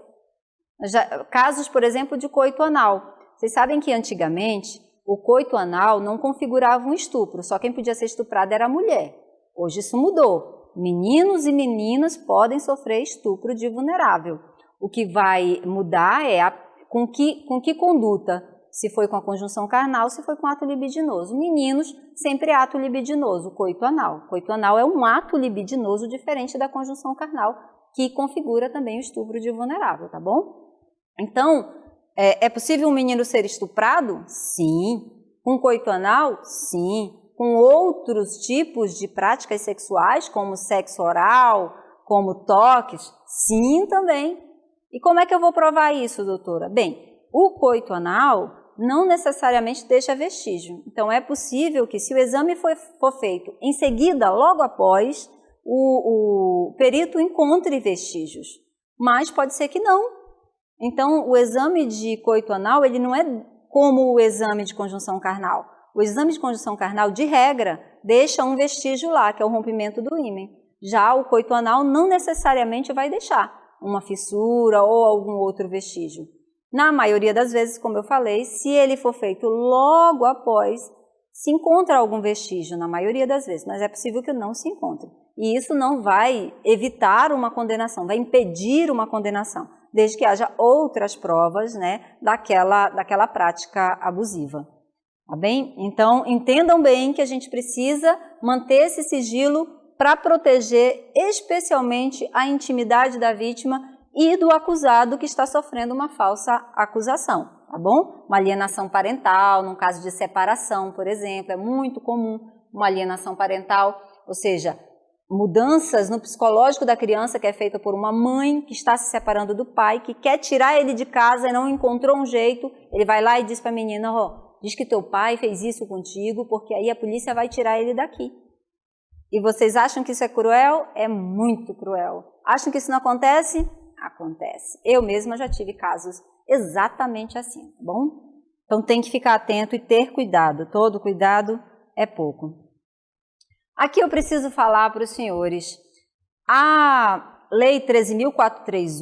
Casos, por exemplo, de coito anal. Vocês sabem que antigamente o coito anal não configurava um estupro, só quem podia ser estuprada era a mulher. Hoje isso mudou. Meninos e meninas podem sofrer estupro de vulnerável. O que vai mudar é com que conduta, se foi com a conjunção carnal, se foi com ato libidinoso. Meninos, sempre ato libidinoso, coito anal. Coito anal é um ato libidinoso diferente da conjunção carnal, que configura também o estupro de vulnerável, tá bom? Então, É possível um menino ser estuprado? Sim. Com coito anal? Sim. Com outros tipos de práticas sexuais, como sexo oral, como toques? Sim, também. E como é que eu vou provar isso, doutora? Bem, o coito anal não necessariamente deixa vestígio. Então, é possível que, se o exame for feito em seguida, logo após, o perito encontre vestígios. Mas pode ser que não. Então, o exame de coito anal, ele não é como o exame de conjunção carnal. O exame de conjunção carnal, de regra, deixa um vestígio lá, que é o rompimento do ímen. Já o coito anal não necessariamente vai deixar uma fissura ou algum outro vestígio. Na maioria das vezes, como eu falei, se ele for feito logo após, se encontra algum vestígio, na maioria das vezes, mas é possível que não se encontre. E isso não vai evitar uma condenação, vai impedir uma condenação, desde que haja outras provas, né, daquela prática abusiva. Tá bem? Então, entendam bem que a gente precisa manter esse sigilo para proteger especialmente a intimidade da vítima e do acusado que está sofrendo uma falsa acusação, tá bom? Uma alienação parental, num caso de separação, por exemplo, é muito comum uma alienação parental, ou seja, mudanças no psicológico da criança que é feita por uma mãe que está se separando do pai, que quer tirar ele de casa e não encontrou um jeito, ele vai lá e diz para a menina, diz que teu pai fez isso contigo, porque aí a polícia vai tirar ele daqui. E vocês acham que isso é cruel? É muito cruel. Acham que isso não acontece? Acontece. Eu mesma já tive casos exatamente assim, tá bom? Então tem que ficar atento e ter cuidado. Todo cuidado é pouco. Aqui eu preciso falar para os senhores. A Lei 13.431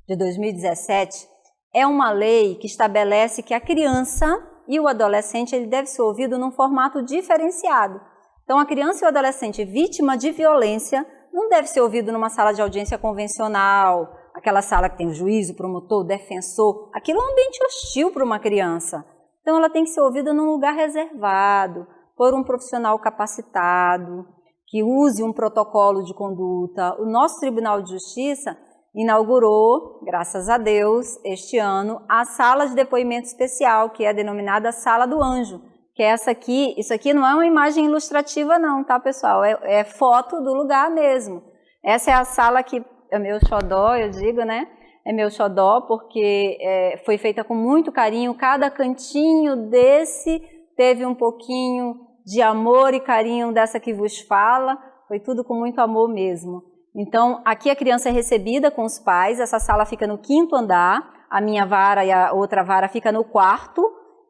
de 2017 é uma lei que estabelece que a criança e o adolescente ele deve ser ouvido num formato diferenciado. Então, a criança e o adolescente vítima de violência não deve ser ouvido numa sala de audiência convencional, aquela sala que tem o juiz, o promotor, o defensor. Aquilo é um ambiente hostil para uma criança. Então, ela tem que ser ouvida num lugar reservado, por um profissional capacitado, que use um protocolo de conduta. O nosso Tribunal de Justiça inaugurou, graças a Deus, este ano, a sala de depoimento especial, que é denominada Sala do Anjo, que é essa aqui. Isso aqui não é uma imagem ilustrativa não, tá, pessoal? É foto do lugar mesmo. Essa é a sala que é meu xodó, eu digo, né? É meu xodó porque foi feita com muito carinho. Cada cantinho desse teve um pouquinho de amor e carinho dessa que vos fala. Foi tudo com muito amor mesmo. Então, aqui a criança é recebida com os pais. Essa sala fica no 5º andar. A minha vara e a outra vara fica no 4º.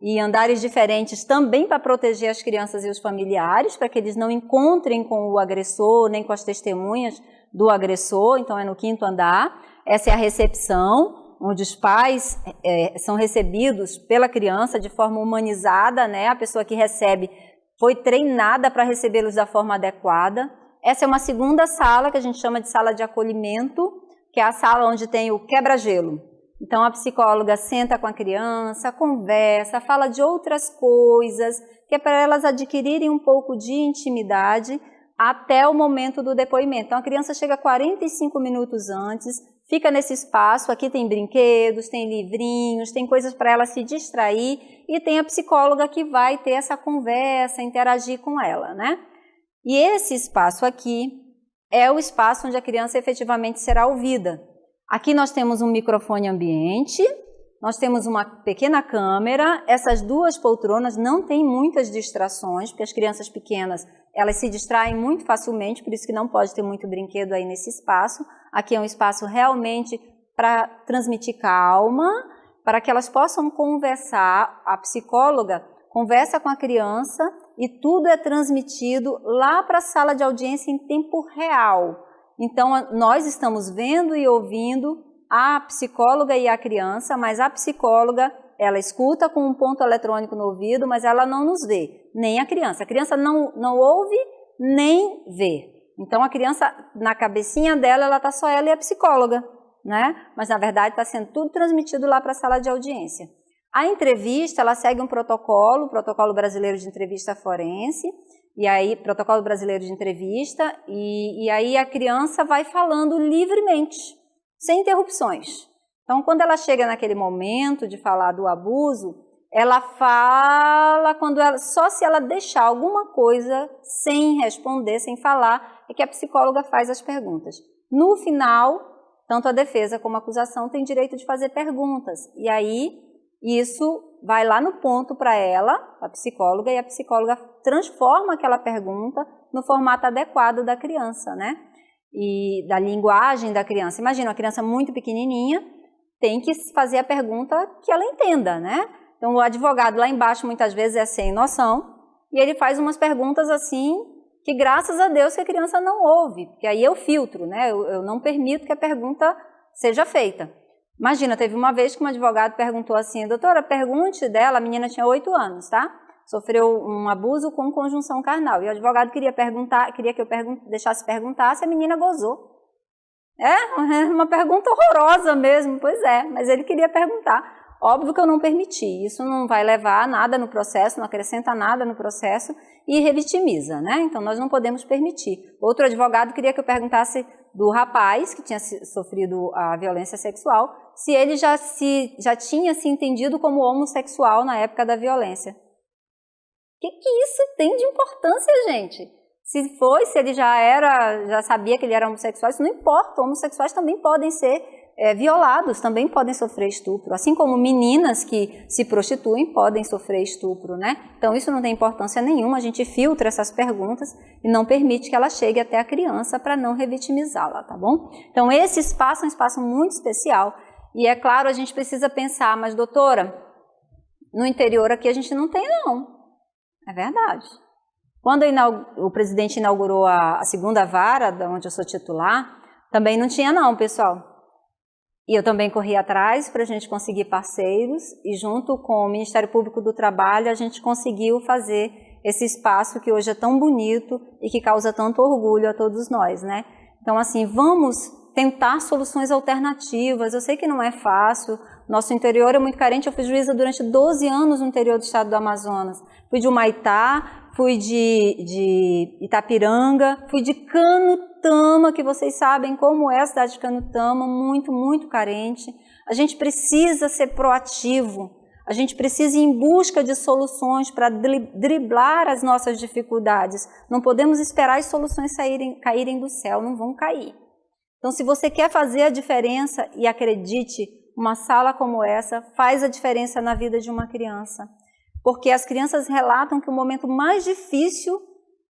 E andares diferentes também para proteger as crianças e os familiares, para que eles não encontrem com o agressor, nem com as testemunhas do agressor. Então, é no 5º andar. Essa é a recepção, onde os pais são recebidos pela criança de forma humanizada, né? A pessoa que recebe foi treinada para recebê-los da forma adequada. Essa é uma segunda sala, que a gente chama de sala de acolhimento, que é a sala onde tem o quebra-gelo. Então, a psicóloga senta com a criança, conversa, fala de outras coisas, que é para elas adquirirem um pouco de intimidade até o momento do depoimento. Então, a criança chega 45 minutos antes, fica nesse espaço, aqui tem brinquedos, tem livrinhos, tem coisas para ela se distrair e tem a psicóloga que vai ter essa conversa, interagir com ela, né? E esse espaço aqui é o espaço onde a criança efetivamente será ouvida. Aqui nós temos um microfone ambiente, nós temos uma pequena câmera, essas duas poltronas não têm muitas distrações, porque as crianças pequenas, elas se distraem muito facilmente, por isso que não pode ter muito brinquedo aí nesse espaço. Aqui é um espaço realmente para transmitir calma, para que elas possam conversar. A psicóloga conversa com a criança e tudo é transmitido lá para a sala de audiência em tempo real. Então, nós estamos vendo e ouvindo a psicóloga e a criança, mas a psicóloga, ela escuta com um ponto eletrônico no ouvido, mas ela não nos vê, nem a criança. A criança não ouve nem vê. Então, a criança, na cabecinha dela, ela está só ela e a psicóloga, né? Mas, na verdade, está sendo tudo transmitido lá para a sala de audiência. A entrevista, ela segue um protocolo, o Protocolo Brasileiro de Entrevista Forense, e aí, Protocolo Brasileiro de Entrevista, e aí a criança vai falando livremente, sem interrupções. Então, quando ela chega naquele momento de falar do abuso, ela fala só se ela deixar alguma coisa sem responder, sem falar, é que a psicóloga faz as perguntas. No final, tanto a defesa como a acusação têm direito de fazer perguntas. E aí, isso vai lá no ponto para ela, a psicóloga, e a psicóloga transforma aquela pergunta no formato adequado da criança, né? E da linguagem da criança. Imagina, uma criança muito pequenininha tem que fazer a pergunta que ela entenda, né? Então, o advogado lá embaixo, muitas vezes, é sem noção, e ele faz umas perguntas assim, que graças a Deus que a criança não ouve, porque aí eu filtro, né? Eu não permito que a pergunta seja feita. Imagina, teve uma vez que um advogado perguntou assim, doutora, pergunte dela, a menina tinha 8 anos, tá? Sofreu um abuso com conjunção carnal, e o advogado queria que eu deixasse perguntar se a menina gozou. É uma pergunta horrorosa mesmo, pois é, mas ele queria perguntar. Óbvio que eu não permiti, isso não vai levar a nada no processo, não acrescenta nada no processo e revitimiza, né? Então nós não podemos permitir. Outro advogado queria que eu perguntasse do rapaz que tinha sofrido a violência sexual, se ele já tinha se entendido como homossexual na época da violência. O que isso tem de importância, gente? Se ele já sabia que ele era homossexual, isso não importa, homossexuais também podem ser violados, também podem sofrer estupro, assim como meninas que se prostituem podem sofrer estupro, né? Então isso não tem importância nenhuma, a gente filtra essas perguntas e não permite que ela chegue até a criança para não revitimizá-la, tá bom? Então esse espaço é um espaço muito especial e é claro, a gente precisa pensar, mas doutora, no interior aqui a gente não tem não, é verdade. Quando o presidente inaugurou a segunda vara, da onde eu sou titular, também não tinha não, pessoal. E eu também corri atrás para a gente conseguir parceiros e junto com o Ministério Público do Trabalho a gente conseguiu fazer esse espaço que hoje é tão bonito e que causa tanto orgulho a todos nós, né? Então assim, vamos tentar soluções alternativas, eu sei que não é fácil, nosso interior é muito carente, eu fui juíza durante 12 anos no interior do estado do Amazonas, fui de Humaitá, fui de Itapiranga, fui de Canutama, que vocês sabem como é a cidade de Canutama, muito, muito carente. A gente precisa ser proativo, a gente precisa ir em busca de soluções para driblar as nossas dificuldades. Não podemos esperar as soluções caírem do céu, não vão cair. Então, se você quer fazer a diferença, e acredite, uma sala como essa faz a diferença na vida de uma criança. Porque as crianças relatam que o momento mais difícil,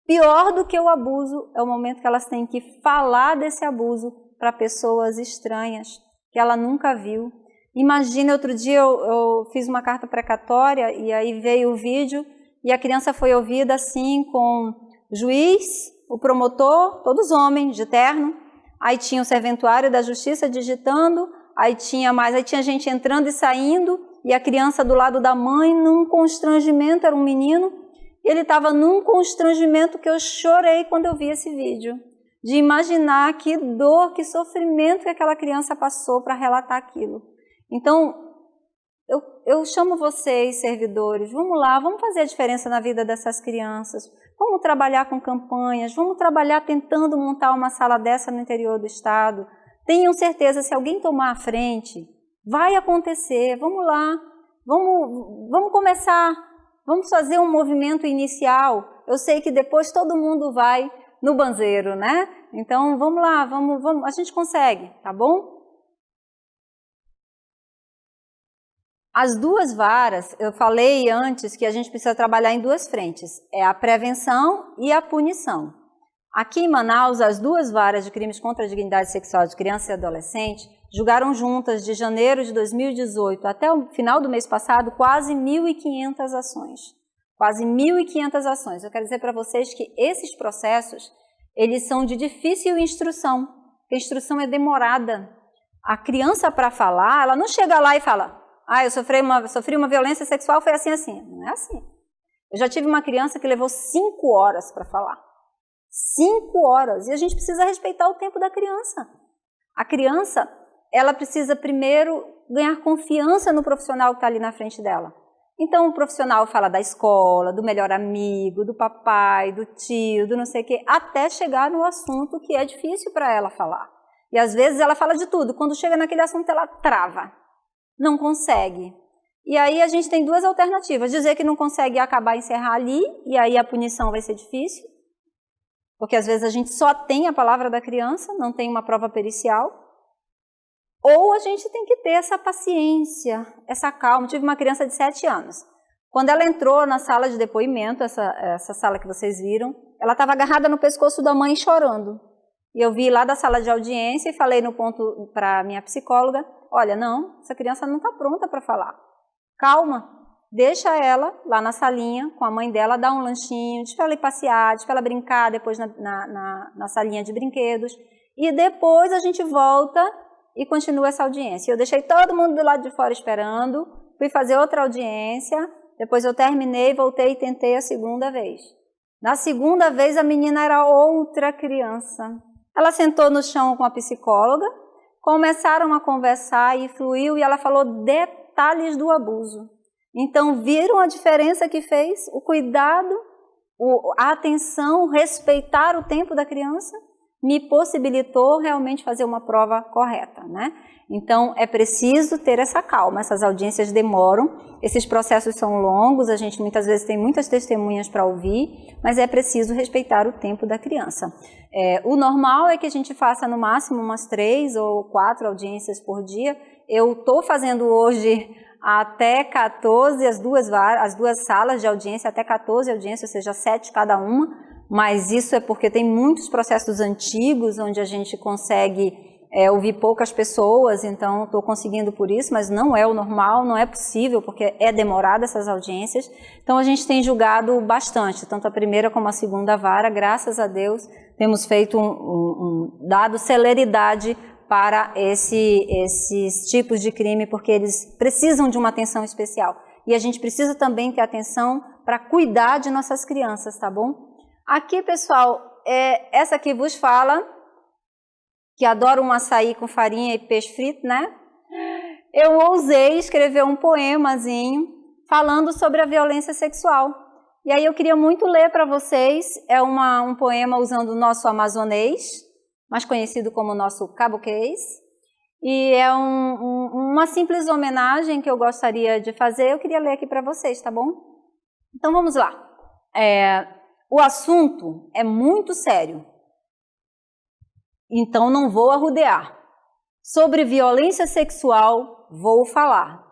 pior do que o abuso, é o momento que elas têm que falar desse abuso para pessoas estranhas, que ela nunca viu. Imagina, outro dia eu fiz uma carta precatória e aí veio o vídeo e a criança foi ouvida assim com o juiz, o promotor, todos homens, de terno, aí tinha o serventuário da justiça digitando, aí tinha gente entrando e saindo, e a criança do lado da mãe num constrangimento, era um menino, e ele estava num constrangimento que eu chorei quando eu vi esse vídeo, de imaginar que dor, que sofrimento que aquela criança passou para relatar aquilo. Então, eu chamo vocês, servidores, vamos lá, vamos fazer a diferença na vida dessas crianças, vamos trabalhar com campanhas, vamos trabalhar tentando montar uma sala dessa no interior do estado. Tenham certeza, se alguém tomar a frente, vai acontecer, vamos lá, vamos começar, vamos fazer um movimento inicial. Eu sei que depois todo mundo vai no banzeiro, né? Então vamos lá, vamos, a gente consegue, tá bom? As duas varas, eu falei antes que a gente precisa trabalhar em duas frentes, é a prevenção e a punição. Aqui em Manaus, as duas varas de crimes contra a dignidade sexual de criança e adolescente julgaram juntas de janeiro de 2018 até o final do mês passado quase 1.500 ações. Quase 1.500 ações. Eu quero dizer para vocês que esses processos, eles são de difícil instrução. A instrução é demorada. A criança, para falar, ela não chega lá e fala, eu sofri uma violência sexual, foi assim, assim. Não é assim. Eu já tive uma criança que levou 5 horas para falar. 5 horas. E a gente precisa respeitar o tempo da criança. A criança, ela precisa primeiro ganhar confiança no profissional que está ali na frente dela. Então o profissional fala da escola, do melhor amigo, do papai, do tio, do não sei o quê, até chegar no assunto que é difícil para ela falar. E às vezes ela fala de tudo, quando chega naquele assunto ela trava, não consegue. E aí a gente tem duas alternativas, dizer que não consegue acabar, encerrar ali, e aí a punição vai ser difícil, porque às vezes a gente só tem a palavra da criança, não tem uma prova pericial, ou a gente tem que ter essa paciência, essa calma. Eu tive uma criança de 7 anos, quando ela entrou na sala de depoimento, essa sala que vocês viram, ela estava agarrada no pescoço da mãe chorando. E eu vi lá da sala de audiência e falei no ponto para a minha psicóloga, olha, não, essa criança não está pronta para falar. Calma, deixa ela lá na salinha com a mãe dela, dá um lanchinho, deixa ela ir passear, deixa ela brincar depois na salinha de brinquedos. E depois a gente volta e continua essa audiência. Eu deixei todo mundo do lado de fora esperando, fui fazer outra audiência, depois eu terminei, voltei e tentei a segunda vez. Na segunda vez a menina era outra criança. Ela sentou no chão com a psicóloga, começaram a conversar e fluiu e ela falou detalhes do abuso. Então viram a diferença que fez? O cuidado, a atenção, respeitar o tempo da criança me possibilitou realmente fazer uma prova correta, né? Então é preciso ter essa calma, essas audiências demoram, esses processos são longos, a gente muitas vezes tem muitas testemunhas para ouvir, mas é preciso respeitar o tempo da criança. O normal é que a gente faça no máximo umas 3 ou 4 audiências por dia. Eu estou fazendo hoje até 14, as duas salas de audiência, até 14 audiências, ou seja, 7 cada uma, mas isso é porque tem muitos processos antigos onde a gente consegue ouvir poucas pessoas, então estou conseguindo por isso, mas não é o normal, não é possível, porque é demorada essas audiências. Então a gente tem julgado bastante, tanto a primeira como a segunda vara, graças a Deus, temos feito dado celeridade para esses tipos de crime, porque eles precisam de uma atenção especial. E a gente precisa também ter atenção para cuidar de nossas crianças, tá bom? Aqui, pessoal, essa aqui vos fala, que adora um açaí com farinha e peixe frito, né? Eu ousei escrever um poemazinho falando sobre a violência sexual. E aí eu queria muito ler para vocês, um poema usando o nosso amazonês, mais conhecido como o nosso caboquês, e é uma simples homenagem que eu gostaria de fazer, eu queria ler aqui para vocês, tá bom? Então vamos lá. O assunto é muito sério, então não vou arrudear. Sobre violência sexual vou falar.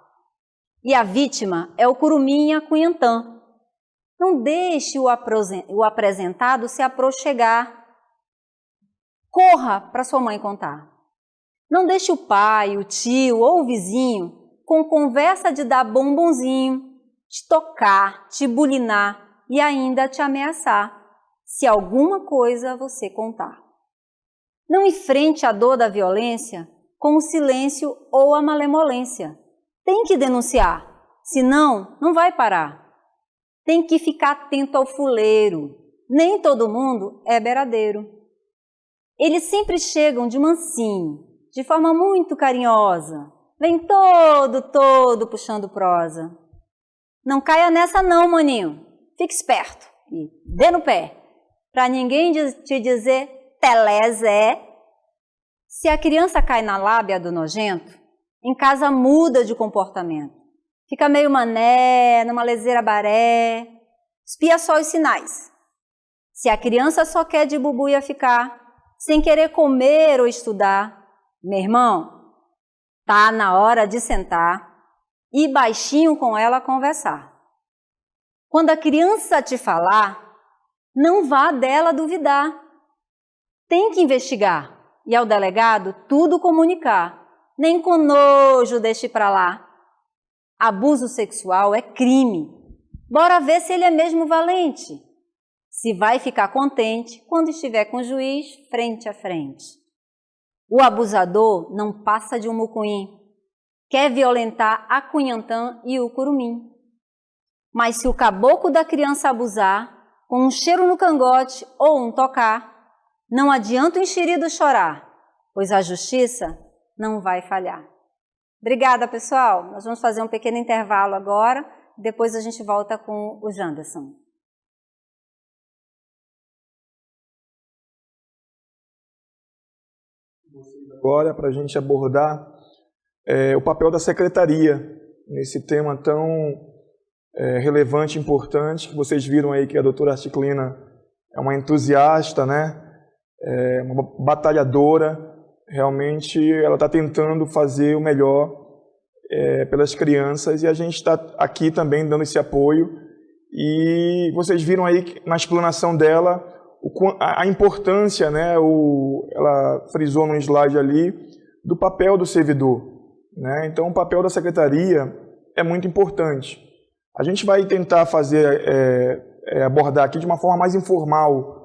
E a vítima é o Curuminha Cunhantã. Não deixe o apresentado se aproxegar. Corra para sua mãe contar. Não deixe o pai, o tio ou o vizinho com conversa de dar bombonzinho, te tocar, te bulinar e ainda te ameaçar, se alguma coisa você contar. Não enfrente a dor da violência com o silêncio ou a malemolência. Tem que denunciar, senão não vai parar. Tem que ficar atento ao fuleiro. Nem todo mundo é beiradeiro. Eles sempre chegam de mansinho, de forma muito carinhosa. Vem todo puxando prosa. Não caia nessa não, maninho. Fique esperto e dê no pé, para ninguém te dizer telezé. Se a criança cai na lábia do nojento, em casa muda de comportamento. Fica meio mané, numa leseira baré. Espia só os sinais. Se a criança só quer de bubuia ficar, sem querer comer ou estudar, meu irmão, tá na hora de sentar e baixinho com ela conversar. Quando a criança te falar, não vá dela duvidar. Tem que investigar e ao delegado tudo comunicar. Nem com nojo deixe pra lá. Abuso sexual é crime. Bora ver se ele é mesmo valente. Se vai ficar contente quando estiver com o juiz frente a frente. O abusador não passa de um mucuim. Quer violentar a Cunhantã e o Curumim. Mas se o caboclo da criança abusar, com um cheiro no cangote ou um tocar, não adianta o enxerido chorar, pois a justiça não vai falhar. Obrigada, pessoal. Nós vamos fazer um pequeno intervalo agora, depois a gente volta com o Janderson. Você agora para a gente abordar o papel da secretaria nesse tema tão relevante e importante, que vocês viram aí que a doutora Articlina é uma entusiasta, né? Uma batalhadora, realmente ela está tentando fazer o melhor pelas crianças e a gente está aqui também dando esse apoio. E vocês viram aí que, na explanação dela a importância, né? Ela frisou no slide ali do papel do servidor, né? Então o papel da secretaria é muito importante. A gente vai tentar abordar aqui de uma forma mais informal,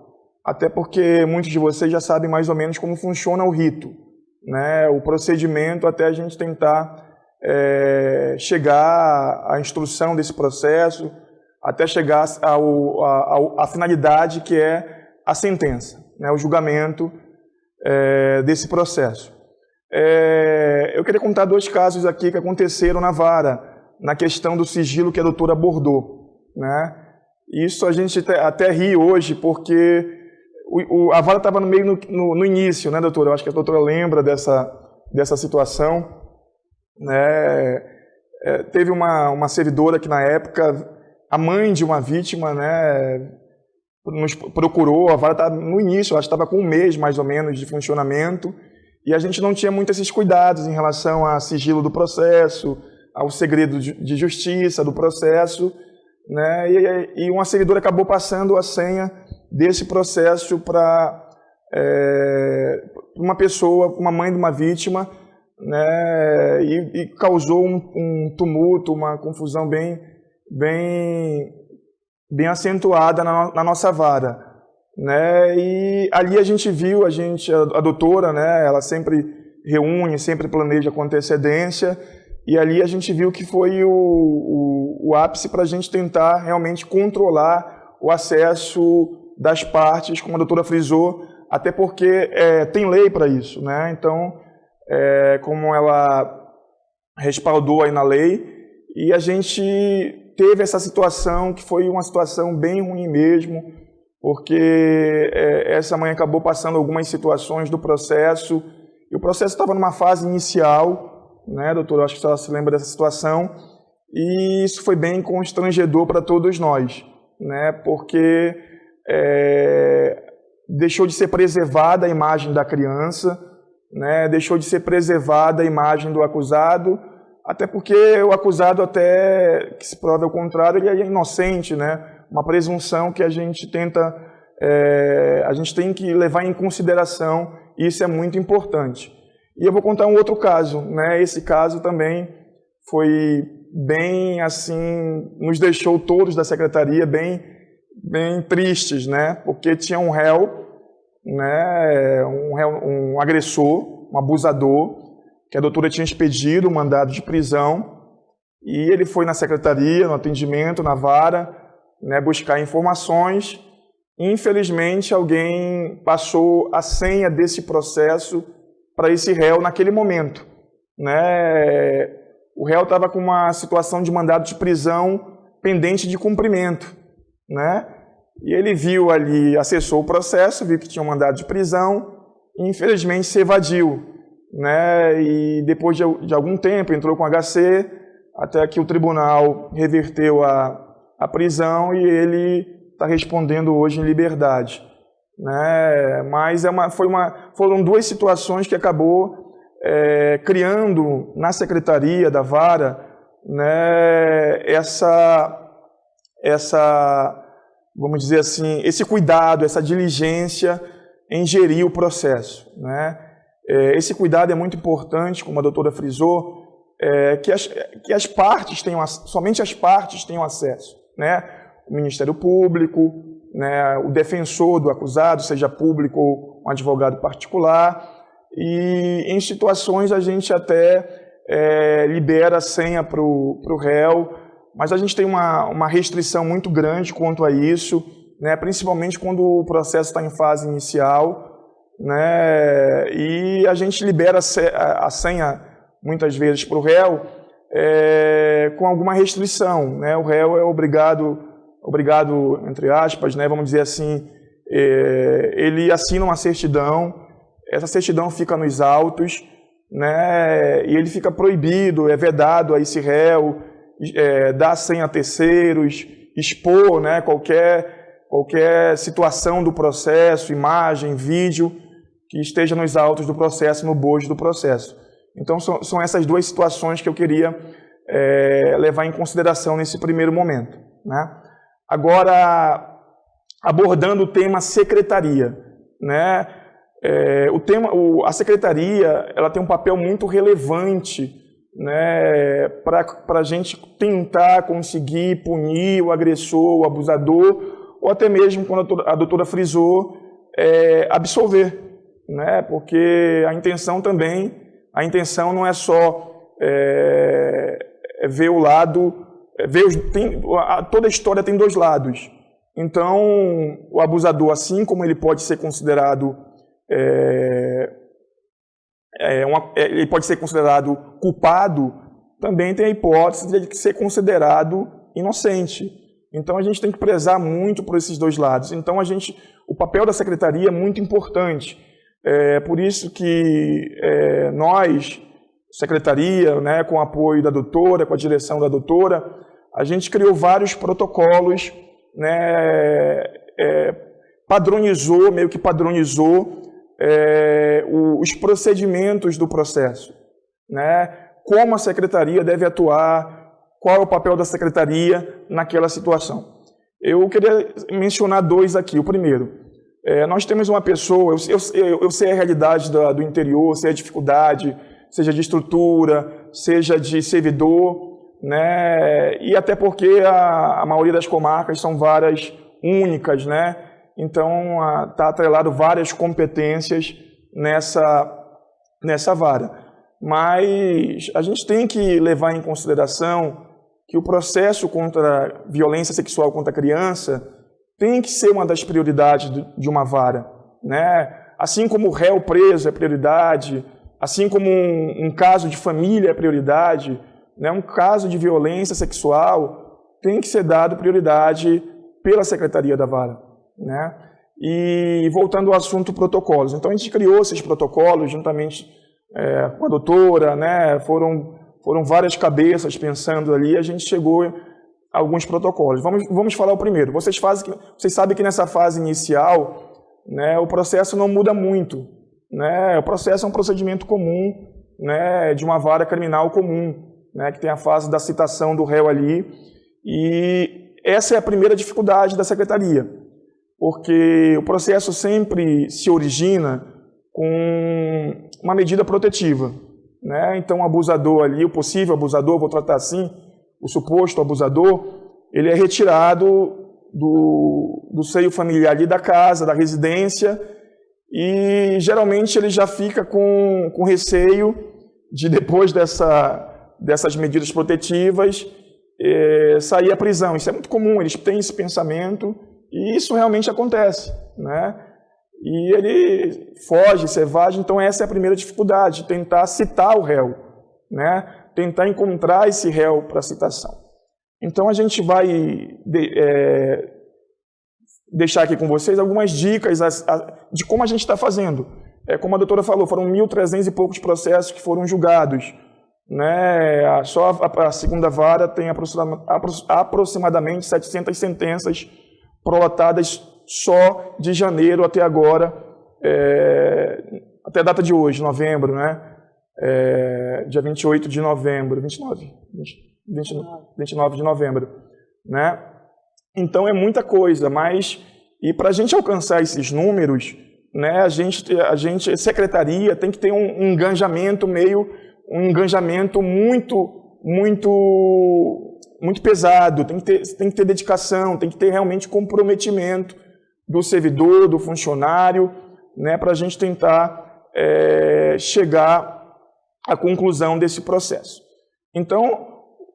até porque muitos de vocês já sabem mais ou menos como funciona o rito, né? O procedimento até a gente tentar chegar à instrução desse processo, até chegar à finalidade que é a sentença, né? O julgamento desse processo. Eu queria contar 2 casos aqui que aconteceram na vara, na questão do sigilo que a doutora abordou, né? Isso a gente até ri hoje, porque a vara estava no início, né, doutora? Eu acho que a doutora lembra dessa situação, né? Teve uma servidora que, na época, a mãe de uma vítima, né, nos procurou. A vara estava no início, acho que estava com 1 mês, mais ou menos, de funcionamento, e a gente não tinha muito esses cuidados em relação ao sigilo do processo, ao segredo de justiça do processo, né? E uma servidora acabou passando a senha desse processo para uma pessoa, uma mãe de uma vítima, né? E causou um tumulto, uma confusão bem acentuada na nossa vara, né? E ali a gente viu, a doutora, né? Ela sempre reúne, sempre planeja com antecedência. E ali a gente viu que foi o ápice para a gente tentar realmente controlar o acesso das partes, como a doutora frisou, até porque tem lei para isso, né? Então, como ela respaldou aí na lei, e a gente teve essa situação que foi uma situação bem ruim mesmo, porque essa mãe acabou passando algumas situações do processo, e o processo estava numa fase inicial, né, doutora? Eu acho que ela se lembra dessa situação, e isso foi bem constrangedor para todos nós, né, porque deixou de ser preservada a imagem da criança, né, deixou de ser preservada a imagem do acusado, até porque o acusado, até que se prove ao contrário, ele é inocente, né, uma presunção que a gente tem que levar em consideração, e isso é muito importante. E eu vou contar um outro caso, né? Esse caso também foi bem assim, nos deixou todos da secretaria bem tristes, né? Porque tinha um réu, né? Um agressor, um abusador, que a doutora tinha expedido um mandado de prisão, e ele foi na secretaria, no atendimento, na vara, né? Buscar informações. Infelizmente, alguém passou a senha desse processo para esse réu naquele momento, né? O réu estava com uma situação de mandado de prisão pendente de cumprimento, né? E ele viu ali, acessou o processo, viu que tinha um mandado de prisão e infelizmente se evadiu, né? E depois de algum tempo entrou com HC, até que o tribunal reverteu a prisão e ele está respondendo hoje em liberdade, né? Mas foram 2 situações que acabou criando na secretaria da vara, né, vamos dizer assim, esse cuidado, essa diligência em gerir o processo, né? Esse cuidado é muito importante, como a doutora frisou, que as partes tenham, somente as partes tenham acesso, né? O Ministério Público, né, o defensor do acusado, seja público ou um advogado particular, e em situações a gente até libera a senha para o réu, mas a gente tem uma restrição muito grande quanto a isso, né, principalmente quando o processo está em fase inicial, né, e a gente libera a senha muitas vezes para o réu com alguma restrição, né? O réu é obrigado, entre aspas, né, vamos dizer assim, ele assina uma certidão essa certidão fica nos autos, né, e ele fica proibido, é vedado a esse réu, dar senha a terceiros, expor, né, qualquer situação do processo, imagem, vídeo, que esteja nos autos do processo, no bojo do processo. Então, são essas duas situações que eu queria levar em consideração nesse primeiro momento, né? Agora, abordando o tema secretaria, né? A secretaria, ela tem um papel muito relevante, né, para a gente tentar conseguir punir o agressor, o abusador, ou até mesmo, quando a doutora frisou, absolver, né? Porque a intenção não é só ver o lado, toda a história tem dois lados. Então, o abusador, assim como ele pode ser considerado ele pode ser considerado culpado, também tem a hipótese de ele ser considerado inocente. Então, a gente tem que prezar muito por esses dois lados. Então, o papel da secretaria é muito importante. Por isso que nós, secretaria, né, com o apoio da doutora, com a direção da doutora, a gente criou vários protocolos, né, meio que padronizou os procedimentos do processo, né? Como a secretaria deve atuar, qual é o papel da secretaria naquela situação. Eu queria mencionar dois aqui. O primeiro, nós temos uma pessoa, eu sei a realidade do interior, sei a dificuldade, seja de estrutura, seja de servidor, né? E até porque a maioria das comarcas são varas únicas, né? Então, está atrelado várias competências nessa vara. Mas a gente tem que levar em consideração que o processo contra a violência sexual contra a criança tem que ser uma das prioridades de uma vara, né? Assim como o réu preso é prioridade, assim como um caso de família é prioridade, né? Um caso de violência sexual tem que ser dado prioridade pela Secretaria da Vara, né? E voltando ao assunto protocolos, então a gente criou esses protocolos juntamente com a doutora, né? Foram várias cabeças pensando ali, a gente chegou a alguns protocolos. Vamos falar o primeiro. Vocês sabem que nessa fase inicial, né, o processo não muda muito, né? O processo é um procedimento comum, né, de uma vara criminal comum, né, que tem a fase da citação do réu ali, e essa é a primeira dificuldade da secretaria, porque o processo sempre se origina com uma medida protetiva, né? Então o abusador ali, o possível abusador, vou tratar assim, o suposto abusador, ele é retirado do seio familiar ali da casa, da residência, e geralmente ele já fica com receio de, depois dessas medidas protetivas, sair à prisão. Isso é muito comum, eles têm esse pensamento, e isso realmente acontece, né? E ele foge, se evade, então essa é a primeira dificuldade, tentar citar o réu, né? Tentar encontrar esse réu para citação. Então a gente vai deixar aqui com vocês algumas dicas de como a gente está fazendo. Como a doutora falou, foram 1.300 e poucos processos que foram julgados, né? Só a segunda vara tem aproximadamente 700 sentenças prolatadas só de janeiro até agora, até a data de hoje, novembro, né? Dia 28 de novembro, 29 de novembro, né? Então é muita coisa, mas e para a gente alcançar esses números, né? A secretaria tem que ter um engajamento muito pesado, tem que ter dedicação, tem que ter realmente comprometimento do servidor, do funcionário, né, para a gente tentar chegar à conclusão desse processo. Então,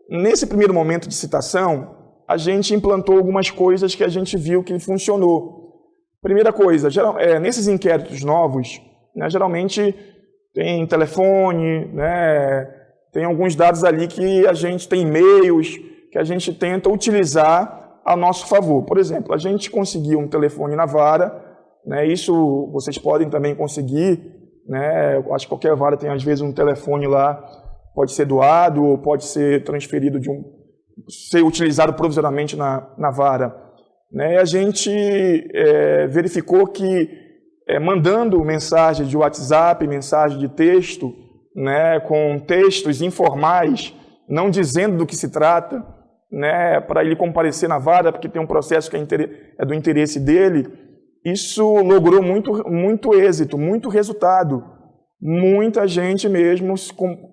nesse primeiro momento de citação, a gente implantou algumas coisas que a gente viu que funcionou. Primeira coisa, nesses inquéritos novos, né, geralmente tem telefone, né, tem alguns dados ali que a gente tem e-mails, que a gente tenta utilizar a nosso favor. Por exemplo, a gente conseguiu um telefone na vara, né, isso vocês podem também conseguir, né? Eu acho que qualquer vara tem, às vezes, um telefone lá, pode ser doado ou pode ser transferido ser utilizado provisoriamente na vara. Né? E a gente verificou que mandando mensagem de WhatsApp, mensagem de texto, né, com textos informais, não dizendo do que se trata, né, para ele comparecer na vara, porque tem um processo que é do interesse dele, isso logrou muito êxito, muito resultado. Muita gente mesmo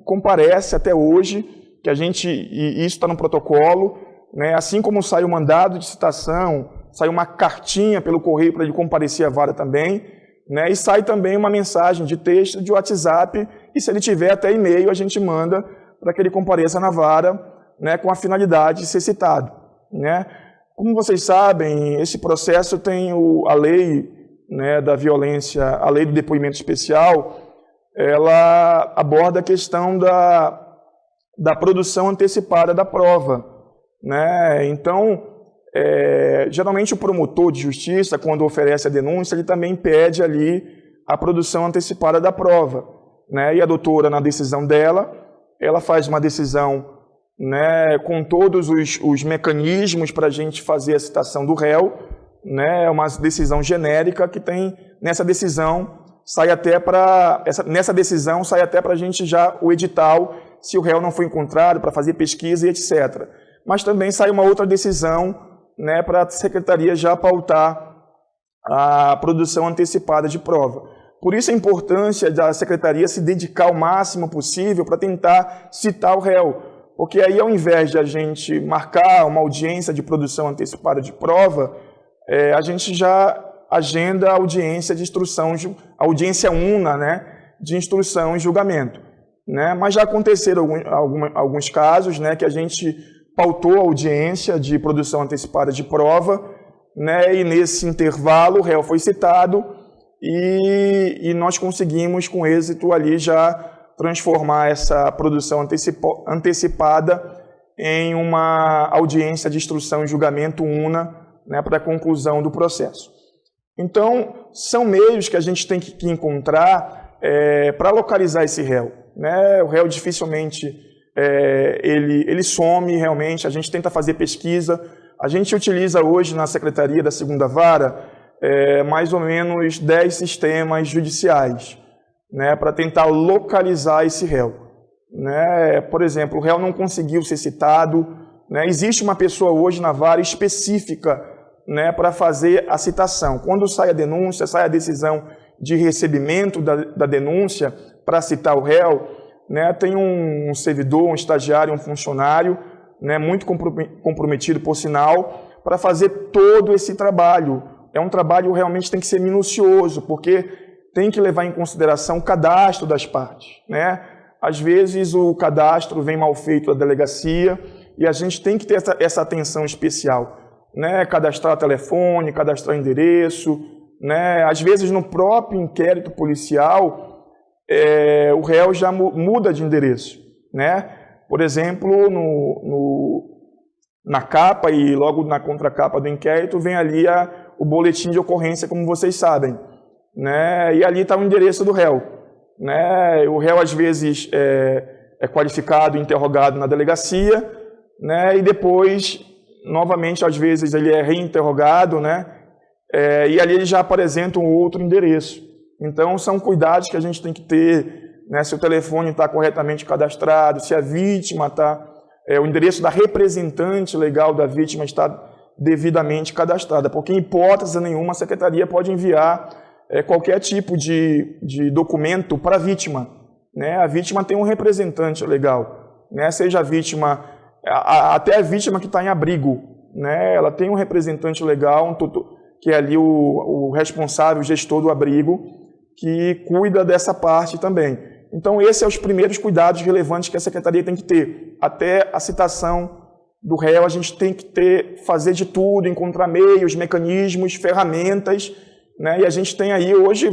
comparece até hoje, e isso está no protocolo, né, assim como sai o mandado de citação, sai uma cartinha pelo correio para ele comparecer à vara também, né, e sai também uma mensagem de texto de WhatsApp, e se ele tiver até e-mail, a gente manda para que ele compareça na vara, né, com a finalidade de ser citado. Né. Como vocês sabem, esse processo tem a lei, né, da violência, a lei do depoimento especial, ela aborda a questão da produção antecipada da prova. Né. Então, geralmente o promotor de justiça, quando oferece a denúncia, ele também pede ali a produção antecipada da prova. Né. E a doutora, na decisão dela, ela faz uma decisão, né, com todos os mecanismos para a gente fazer a citação do réu, né, uma decisão genérica que tem, nessa decisão sai até para a gente já o edital, se o réu não foi encontrado, para fazer pesquisa e etc. Mas também sai uma outra decisão, né, para a secretaria já pautar a produção antecipada de prova. Por isso a importância da secretaria se dedicar o máximo possível para tentar citar o réu, porque aí, ao invés de a gente marcar uma audiência de produção antecipada de prova, a gente já agenda a audiência de instrução, audiência una, né, de instrução e julgamento. Né? Mas já aconteceram alguns casos, né, que a gente pautou a audiência de produção antecipada de prova, né, e nesse intervalo o réu foi citado e nós conseguimos, com êxito, ali já transformar essa produção antecipada em uma audiência de instrução e julgamento una, né, para a conclusão do processo. Então, são meios que a gente tem que encontrar para localizar esse réu. Né? O réu dificilmente ele some realmente, a gente tenta fazer pesquisa. A gente utiliza hoje na Secretaria da 2ª Vara mais ou menos 10 sistemas judiciais, né, para tentar localizar esse réu. Né? Por exemplo, o réu não conseguiu ser citado, né? Existe uma pessoa hoje na vara específica, né, para fazer a citação. Quando sai a denúncia, sai a decisão de recebimento da denúncia para citar o réu, né, tem um servidor, um estagiário, um funcionário, né, muito comprometido, por sinal, para fazer todo esse trabalho. É um trabalho que realmente tem que ser minucioso, porque tem que levar em consideração o cadastro das partes. Né? Às vezes o cadastro vem mal feito da delegacia e a gente tem que ter essa atenção especial. Né? Cadastrar telefone, cadastrar endereço. Né? Às vezes no próprio inquérito policial o réu já muda de endereço. Né? Por exemplo, na capa e logo na contracapa do inquérito vem ali o boletim de ocorrência, como vocês sabem. Né? E ali está o endereço do réu. Né? O réu, às vezes, é qualificado e interrogado na delegacia, né? E depois, novamente, às vezes, ele é reinterrogado, né? E ali ele já apresenta um outro endereço. Então, são cuidados que a gente tem que ter, né? Se o telefone está corretamente cadastrado, se a vítima está... o endereço da representante legal da vítima está devidamente cadastrada, porque, em hipótese nenhuma, a secretaria pode enviar qualquer tipo de documento para a vítima. Né? A vítima tem um representante legal, né? Seja a vítima, até a vítima que está em abrigo, né? Ela tem um representante legal, que é ali o responsável, o gestor do abrigo, que cuida dessa parte também. Então, esses são os primeiros cuidados relevantes que a secretaria tem que ter. Até a citação do réu, a gente tem que fazer de tudo, encontrar meios, mecanismos, ferramentas, né? E a gente tem aí hoje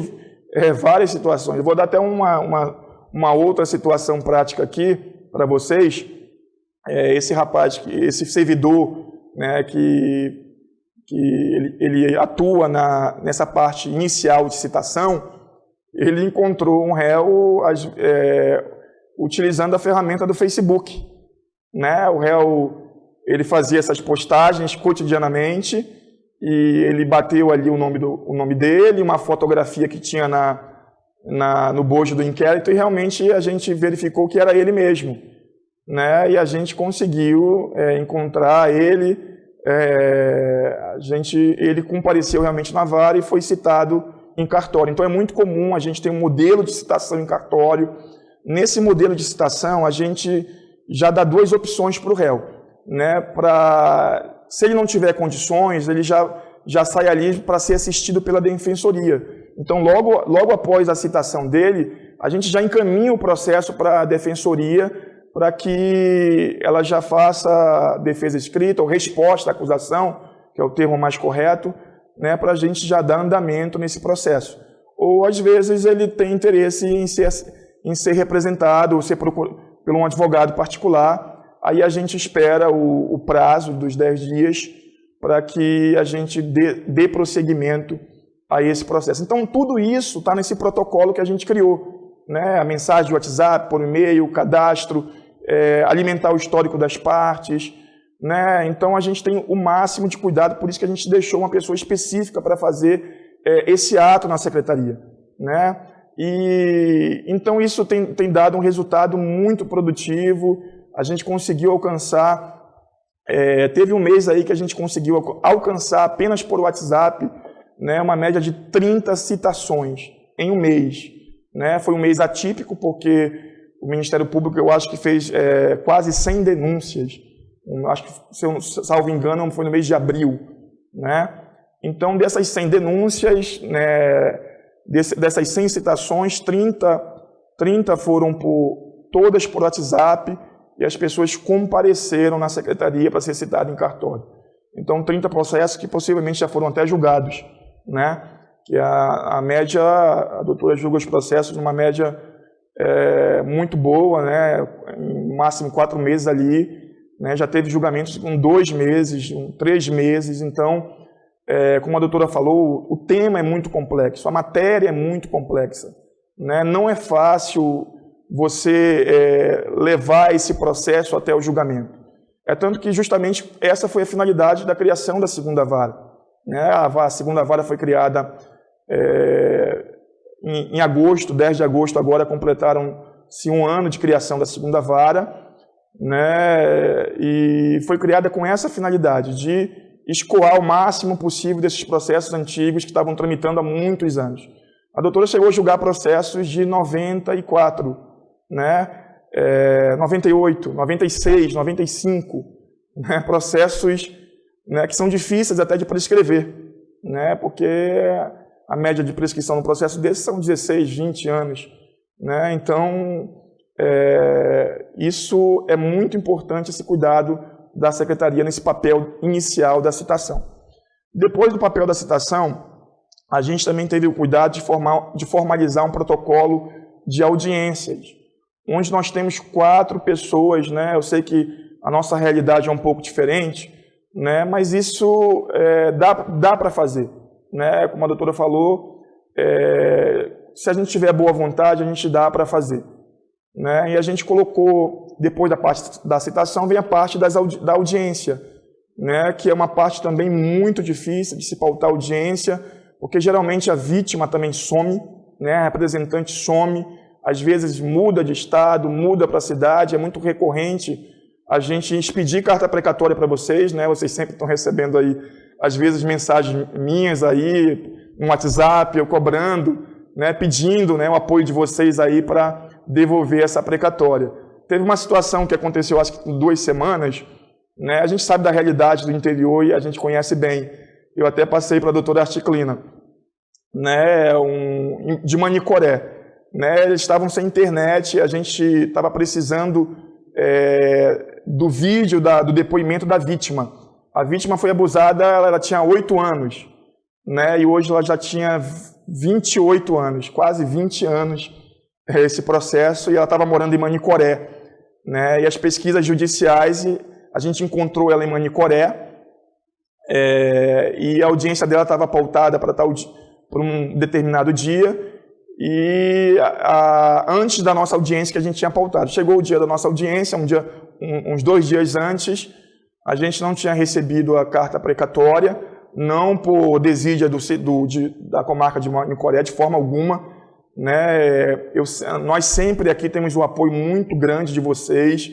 várias situações. Eu vou dar até uma outra situação prática aqui para vocês. Esse rapaz, esse servidor, né, que ele atua nessa parte inicial de citação, ele encontrou um réu utilizando a ferramenta do Facebook, né? O réu, ele fazia essas postagens cotidianamente e ele bateu ali o nome dele, uma fotografia que tinha no bojo do inquérito, e realmente a gente verificou que era ele mesmo, né? E a gente conseguiu encontrar ele, ele compareceu realmente na vara e foi citado em cartório. Então é muito comum a gente ter um modelo de citação em cartório. Nesse modelo de citação, a gente já dá duas opções para o réu, né? Se ele não tiver condições, ele já sai ali para ser assistido pela defensoria. Então, logo após a citação dele, a gente já encaminha o processo para a defensoria para que ela já faça defesa escrita ou resposta à acusação, que é o termo mais correto, né, para a gente já dar andamento nesse processo. Ou, às vezes, ele tem interesse em ser representado ou ser procurado por um advogado particular. Aí a gente espera o prazo dos 10 dias para que a gente dê prosseguimento a esse processo. Então, tudo isso está nesse protocolo que a gente criou, né? A mensagem de WhatsApp, por e-mail, o cadastro, alimentar o histórico das partes, né? Então, a gente tem o máximo de cuidado, por isso que a gente deixou uma pessoa específica para fazer esse ato na secretaria, né? E então isso tem dado um resultado muito produtivo. A gente conseguiu alcançar, teve um mês aí que a gente conseguiu alcançar apenas por WhatsApp, né, uma média de 30 citações em um mês, né? Foi um mês atípico porque o Ministério Público, eu acho que fez quase 100 denúncias, acho que, se eu salvo engano, foi no mês de abril, né? Então, dessas 100 denúncias, né, dessas 100 citações, 30 foram todas por WhatsApp, e as pessoas compareceram na secretaria para ser citado em cartório. Então, 30 processos que possivelmente já foram até julgados, né? Que a média, a doutora julga os processos numa média muito boa, né? Em máximo 4 meses ali, né? Já teve julgamentos com 2 meses, 3 meses. Então, como a doutora falou, o tema é muito complexo, a matéria é muito complexa, né? Não é fácil você levar esse processo até o julgamento. É tanto que justamente essa foi a finalidade da criação da segunda vara, né? A segunda vara foi criada em agosto, 10 de agosto, agora completaram-se 1 ano de criação da segunda vara, né? E foi criada com essa finalidade de escoar o máximo possível desses processos antigos que estavam tramitando há muitos anos. A doutora chegou a julgar processos de 94, né? 98, 96, 95, né? Processos, né, que são difíceis até de prescrever, né? Porque a média de prescrição no processo desse são 16, 20 anos, né? Então, isso é muito importante, esse cuidado da secretaria nesse papel inicial da citação. Depois do papel da citação, a gente também teve o cuidado de formalizar um protocolo de audiências, onde nós temos 4 pessoas, né? Eu sei que a nossa realidade é um pouco diferente, né? Mas isso dá para fazer, né? Como a doutora falou, se a gente tiver boa vontade, a gente dá para fazer, né? E a gente colocou, depois da parte da citação, vem a parte da audiência, né? Que é uma parte também muito difícil de se pautar a audiência, porque geralmente a vítima também some, né? A representante some, às vezes muda de estado, muda para a cidade, é muito recorrente a gente expedir carta precatória para vocês, né? Vocês sempre estão recebendo aí, às vezes, mensagens minhas aí, no WhatsApp, eu cobrando, né? Pedindo, né, o apoio de vocês aí para devolver essa precatória. Teve uma situação que aconteceu, acho que com 2 semanas, né? A gente sabe da realidade do interior e a gente conhece bem. Eu até passei para a doutora Articlina, né? De Manicoré. Né? Eles estavam sem internet, a gente estava precisando do vídeo do depoimento da vítima. A vítima foi abusada, ela tinha 8 anos, né? E hoje ela já tinha 28 anos, quase 20 anos esse processo, e ela estava morando em Manicoré, né? E as pesquisas judiciais, a gente encontrou ela em Manicoré, e a audiência dela estava pautada para um determinado dia, e antes da nossa audiência que a gente tinha pautado. Chegou o dia da nossa audiência, uns 2 dias antes, a gente não tinha recebido a carta precatória, não por desídia da comarca de Manicoré, de forma alguma, né? Nós sempre aqui temos um apoio muito grande de vocês,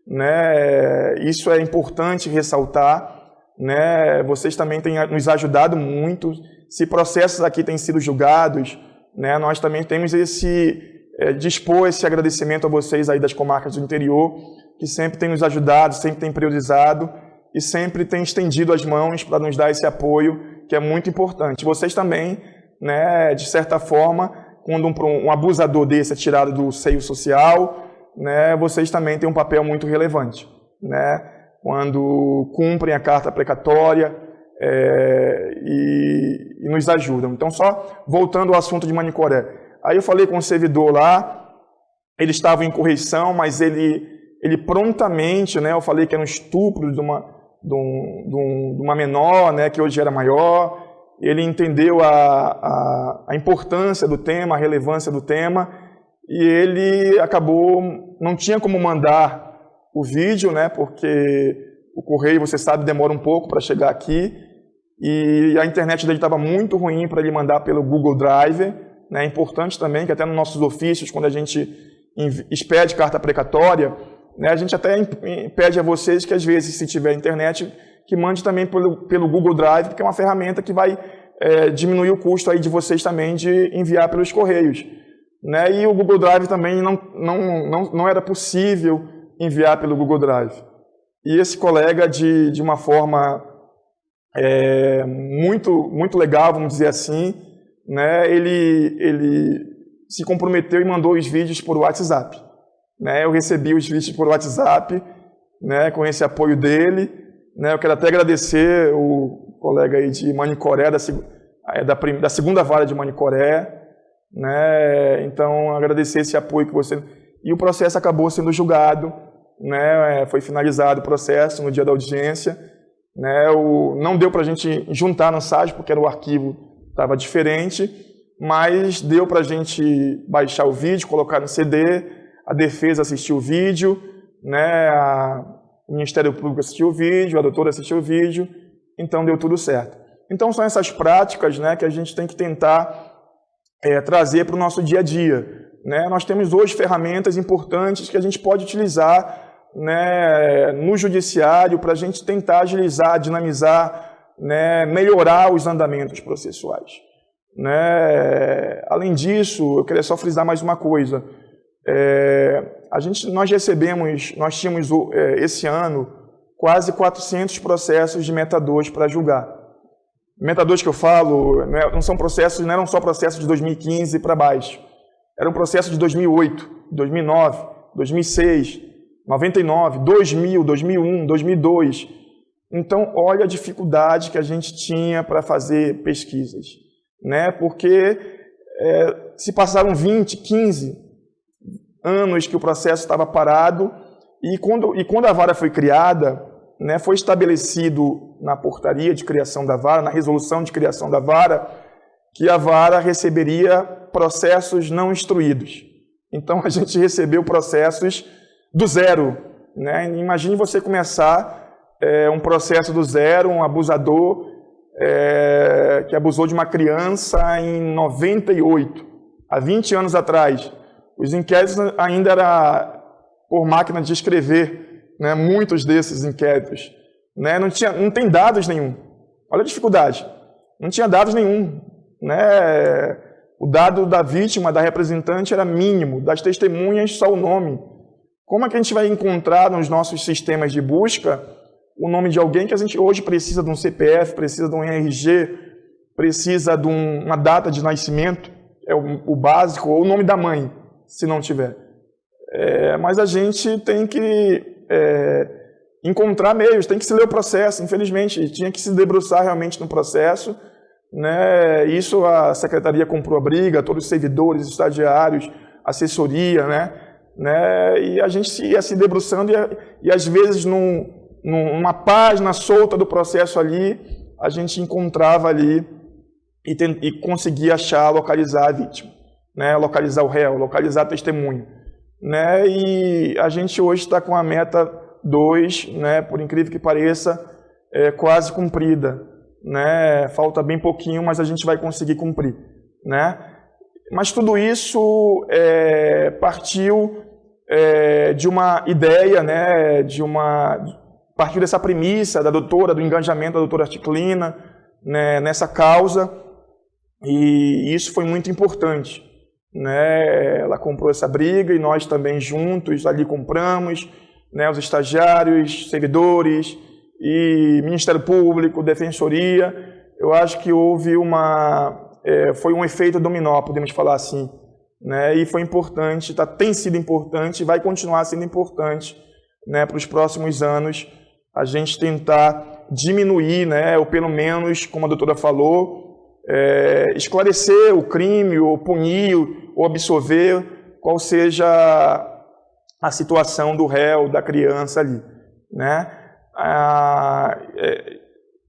né? Isso é importante ressaltar, né? Vocês também têm nos ajudado muito. Se processos aqui têm sido julgados, né? Nós também temos dispor esse agradecimento a vocês aí das comarcas do interior, que sempre têm nos ajudado, sempre têm priorizado e sempre têm estendido as mãos para nos dar esse apoio, que é muito importante. Vocês também, né, de certa forma, quando um abusador desse é tirado do seio social, né, vocês também têm um papel muito relevante, né, quando cumprem a carta precatória e nos ajudam. Então, só voltando ao assunto de Manicoré. Aí eu falei com o servidor lá, ele estava em correição, mas ele prontamente, né, eu falei que era um estupro de uma menor, né, que hoje era maior. Ele entendeu a importância do tema, a relevância do tema, e ele acabou, não tinha como mandar o vídeo, né, porque o correio, você sabe, demora um pouco para chegar aqui, e a internet dele estava muito ruim para ele mandar pelo Google Drive, né. É importante também que até nos nossos ofícios, quando a gente expede carta precatória, né, a gente até pede a vocês que, às vezes, se tiver internet, que mande também pelo Google Drive, porque é uma ferramenta que vai diminuir o custo aí de vocês também de enviar pelos correios, né? E o Google Drive também não era possível enviar pelo Google Drive. E esse colega, de uma forma muito legal, vamos dizer assim, né, ele se comprometeu e mandou os vídeos por WhatsApp. Né? Eu recebi os vídeos por WhatsApp, né, com esse apoio dele. Né? Eu quero até agradecer o colega aí de Manicoré, da segunda vara de Manicoré. Né? Então, agradecer esse apoio que você... E o processo acabou sendo julgado, né? Foi finalizado o processo no dia da audiência. Né? Não deu para a gente juntar no SAG, porque o arquivo estava diferente, mas deu para a gente baixar o vídeo, colocar no CD, a defesa assistiu o vídeo, né? O Ministério Público assistiu o vídeo, a doutora assistiu o vídeo, então deu tudo certo. Então são essas práticas, né, que a gente tem que tentar trazer para o nosso dia a dia. Né? Nós temos hoje ferramentas importantes que a gente pode utilizar, né, no judiciário para a gente tentar agilizar, dinamizar, né, melhorar os andamentos processuais. Né? Além disso, eu queria só frisar mais uma coisa. Nós tínhamos esse ano quase 400 processos de Meta 2 para julgar. Meta 2 que eu falo, né, não eram só processos de 2015 para baixo. Eram processos de 2008, 2009, 2006, 99, 2000, 2001, 2002. Então, olha a dificuldade que a gente tinha para fazer pesquisas. Né? Porque se passaram 20, 15 anos que o processo estava parado, e quando a vara foi criada, né, foi estabelecido na portaria de criação da vara, na resolução de criação da vara, que a vara receberia processos não instruídos. Então, a gente recebeu processos do zero. Né? Imagine você começar um processo do zero, um abusador que abusou de uma criança em 98, há 20 anos atrás. Os inquéritos ainda eram por máquina de escrever, né? Muitos desses inquéritos. Né? Não tem dados nenhum. Olha a dificuldade. Não tinha dados nenhum. Né? O dado da vítima, da representante, era mínimo. Das testemunhas, só o nome. Como é que a gente vai encontrar nos nossos sistemas de busca o nome de alguém que a gente hoje precisa de um CPF, precisa de um RG, precisa de uma data de nascimento, o básico, ou o nome da mãe, se não tiver. Mas a gente tem que encontrar meios, tem que se ler o processo, infelizmente, tinha que se debruçar realmente no processo. Né? Isso a Secretaria comprou a briga, todos os servidores, estagiários, assessoria, né? E a gente ia se debruçando e às vezes numa página solta do processo ali, a gente encontrava ali e conseguia achar, localizar a vítima. né, localizar o réu, localizar a testemunha, né, e a gente hoje está com a meta 2, né, por incrível que pareça, quase cumprida, né, falta bem pouquinho, mas a gente vai conseguir cumprir, né. Mas tudo isso partiu de uma ideia, né, partiu dessa premissa da doutora, do engajamento da doutora Articlina, né, nessa causa, e isso foi muito importante, né. Ela comprou essa briga e nós também juntos ali compramos, né, os estagiários, servidores e Ministério Público, Defensoria. Eu acho que houve foi um efeito dominó, podemos falar assim, né, e foi importante, tem sido importante e vai continuar sendo importante, né, para os próximos anos a gente tentar diminuir, né, ou pelo menos, como a doutora falou, esclarecer o crime, ou punir, ou absolver, qual seja a situação do réu, da criança ali, né.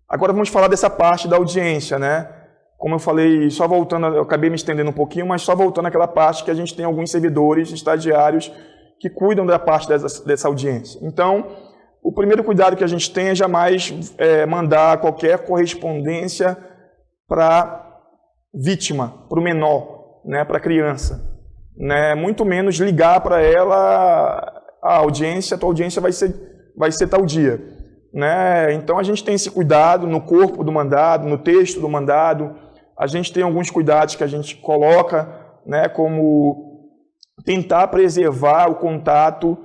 Agora vamos falar dessa parte da audiência, né. Como eu falei, só voltando, eu acabei me estendendo um pouquinho, mas só voltando àquela parte que a gente tem alguns servidores, estagiários, que cuidam da parte dessa audiência. Então, o primeiro cuidado que a gente tem é jamais mandar qualquer correspondência para vítima, para o menor, né, para a criança, né, muito menos ligar para ela, tua audiência vai ser tal dia, né. Então a gente tem esse cuidado no corpo do mandado, no texto do mandado. A gente tem alguns cuidados que a gente coloca, né, como tentar preservar o contato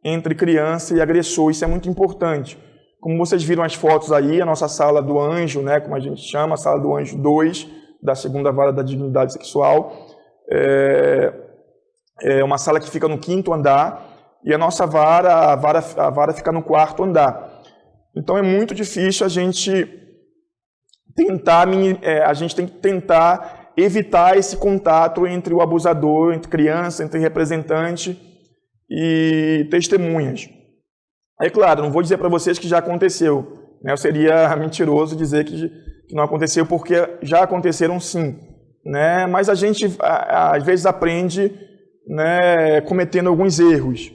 entre criança e agressor. Isso é muito importante. Como vocês viram as fotos aí, a nossa sala do anjo, né, como a gente chama, a sala do anjo 2, da segunda vara da dignidade sexual, é uma sala que fica no 5º andar, e a nossa vara fica no 4º andar. Então é muito difícil a gente tem que tentar evitar esse contato entre o abusador, entre criança, entre representante e testemunhas. É claro, não vou dizer para vocês que já aconteceu, né? Eu seria mentiroso dizer que não aconteceu, porque já aconteceram sim, né? Mas a gente às vezes aprende, né, cometendo alguns erros.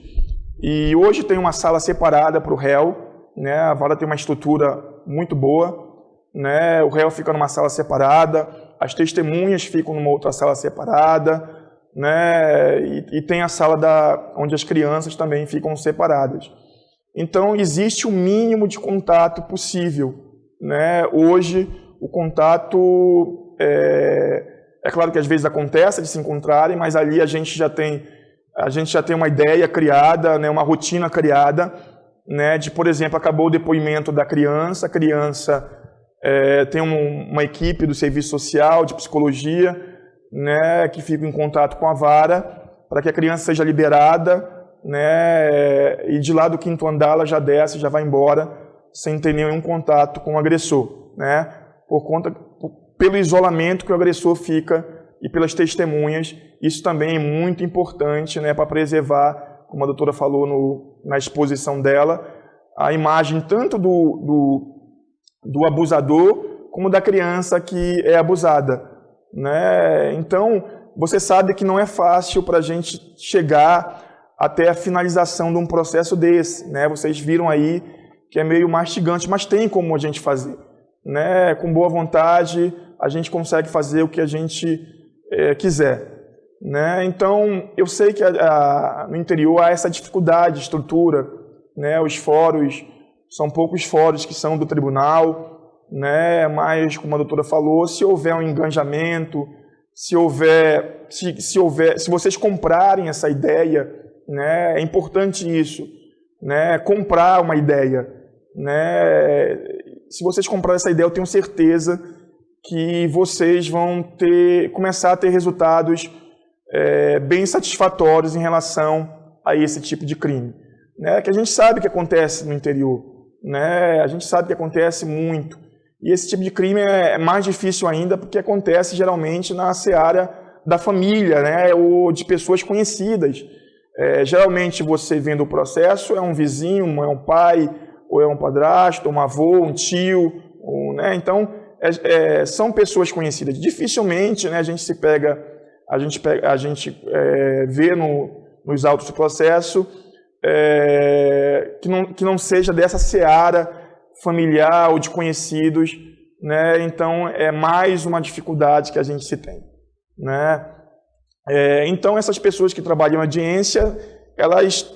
E hoje tem uma sala separada para o réu, né? A vara tem uma estrutura muito boa, né? O réu fica numa sala separada, as testemunhas ficam numa outra sala separada, né? E tem a sala onde as crianças também ficam separadas. Então existe o mínimo de contato possível, né? Hoje o contato é claro que às vezes acontece de se encontrarem, mas ali a gente já tem uma ideia criada, né? Uma rotina criada, né? De, por exemplo, acabou o depoimento da criança, a criança tem uma equipe do serviço social, de psicologia, né, que fica em contato com a vara para que a criança seja liberada, né, e de lá do 5º andar ela já desce, já vai embora sem ter nenhum contato com o agressor, né, pelo isolamento que o agressor fica e pelas testemunhas. Isso também é muito importante, né, para preservar, como a doutora falou na exposição dela, a imagem tanto do abusador como da criança que é abusada, né? Então, você sabe que não é fácil para a gente chegar até a finalização de um processo desse, né? Vocês viram aí que é meio mastigante, mas tem como a gente fazer, né? Com boa vontade, a gente consegue fazer o que a gente quiser, né? Então, eu sei que no interior há essa dificuldade de estrutura, né? Os fóruns, são poucos fóruns que são do tribunal, né? Mas, como a doutora falou, se houver um engajamento, se vocês comprarem essa ideia, né? É importante isso, né? Comprar uma ideia, né? Se vocês comprarem essa ideia, eu tenho certeza que vocês vão começar a ter resultados bem satisfatórios em relação a esse tipo de crime, né? Que a gente sabe que acontece no interior, né? A gente sabe que acontece muito. E esse tipo de crime é mais difícil ainda porque acontece geralmente na seara da família, né? Ou de pessoas conhecidas. Geralmente você vendo o processo é um vizinho, é um pai, ou é um padrasto, um avô, um tio, né? Então são pessoas conhecidas. Dificilmente, né, a gente se pega a gente vê nos autos do processo que não seja dessa seara familiar ou de conhecidos, né? Então, é mais uma dificuldade que a gente se tem, né? Então, essas pessoas que trabalham em audiência, elas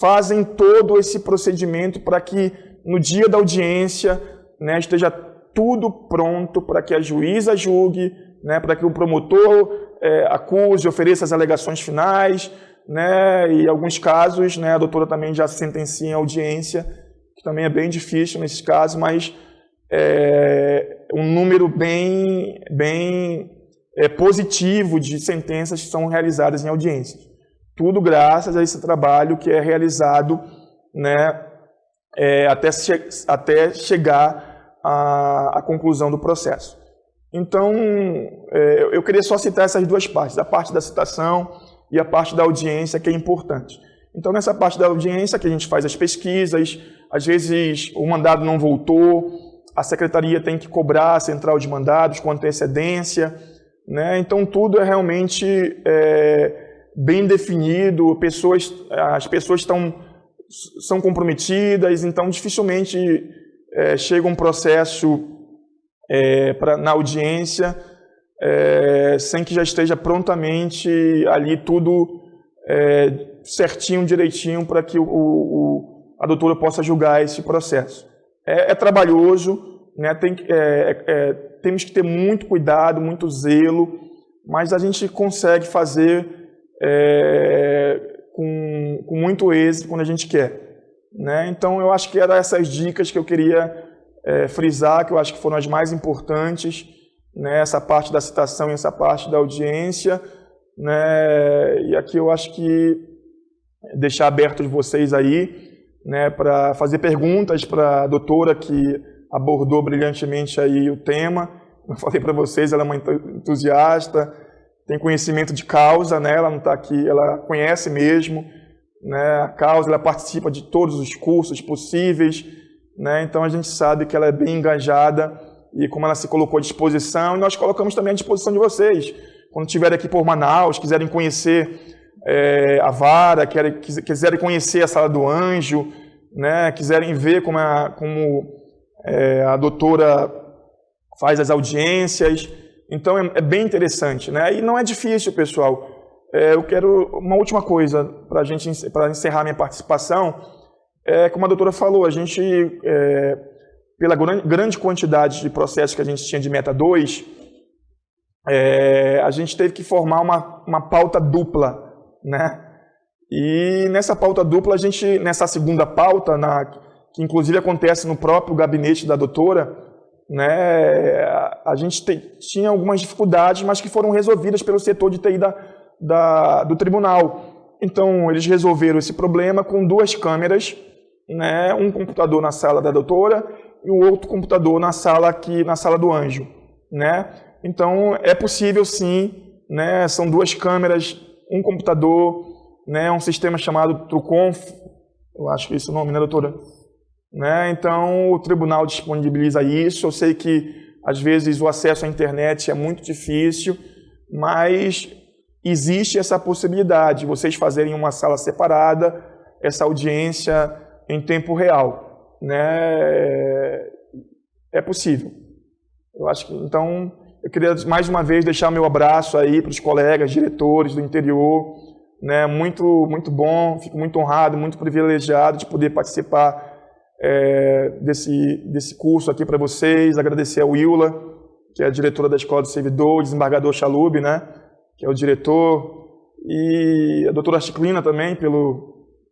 fazem todo esse procedimento para que no dia da audiência, né, esteja tudo pronto para que a juíza julgue, né, para que o promotor acuse, ofereça as alegações finais, né, e em alguns casos, né, a doutora também já sentencia em audiência, que também é bem difícil nesses casos, mas um número bem positivo de sentenças que são realizadas em audiências. Tudo graças a esse trabalho que é realizado, né, até chegar à conclusão do processo. Então, eu queria só citar essas duas partes, a parte da citação e a parte da audiência, que é importante. Então, nessa parte da audiência, que a gente faz as pesquisas, às vezes o mandado não voltou, a secretaria tem que cobrar a central de mandados com antecedência, né? Então, tudo é realmente bem definido, as pessoas são comprometidas, então dificilmente chega um processo na audiência sem que já esteja prontamente ali tudo certinho, direitinho, para que a doutora possa julgar esse processo. É trabalhoso, né? Temos que ter muito cuidado, muito zelo, mas a gente consegue fazer com muito êxito quando a gente quer, né? Então, eu acho que eram essas dicas que eu queria frisar, que eu acho que foram as mais importantes, né? Essa parte da citação e essa parte da audiência, né? E aqui eu acho que deixar aberto de vocês aí, né, para fazer perguntas para a doutora, que abordou brilhantemente aí o tema. Eu falei para vocês, ela é uma entusiasta, tem conhecimento de causa, né? Ela não está aqui, ela conhece mesmo, né, a causa, ela participa de todos os cursos possíveis, né? Então a gente sabe que ela é bem engajada e como ela se colocou à disposição, e nós colocamos também à disposição de vocês. Quando estiverem aqui por Manaus, quiserem conhecer a vara, quiserem conhecer a Sala do Anjo, né, quiserem ver como a doutora faz as audiências. Então é bem interessante, né? E não é difícil, pessoal. Eu quero uma última coisa para encerrar minha participação. Como a doutora falou, a gente, pela grande quantidade de processos que a gente tinha de Meta 2, a gente teve que formar uma pauta dupla, né? E nessa pauta dupla, nessa segunda pauta, que inclusive acontece no próprio gabinete da doutora, né, a gente tinha algumas dificuldades, mas que foram resolvidas pelo setor de TI do tribunal. Então, eles resolveram esse problema com 2 câmeras, né, um computador na sala da doutora e o outro computador na sala do Anjo, né? Então, é possível sim, né, são 2 câmeras, um computador, né, um sistema chamado TruConf, eu acho que é esse o nome, né, doutora? Né? Então, o tribunal disponibiliza isso. Eu sei que, às vezes, o acesso à internet é muito difícil, mas existe essa possibilidade de vocês fazerem uma sala separada, essa audiência em tempo real, né? É possível. Eu acho que, então, eu queria mais uma vez deixar meu abraço aí para os colegas, diretores do interior, né? Muito, muito bom, fico muito honrado, muito privilegiado de poder participar desse curso aqui para vocês. Agradecer a Willa, que é a diretora da Escola do Servidor, o desembargador Chalub, né, que é o diretor, e a doutora Chiclina também,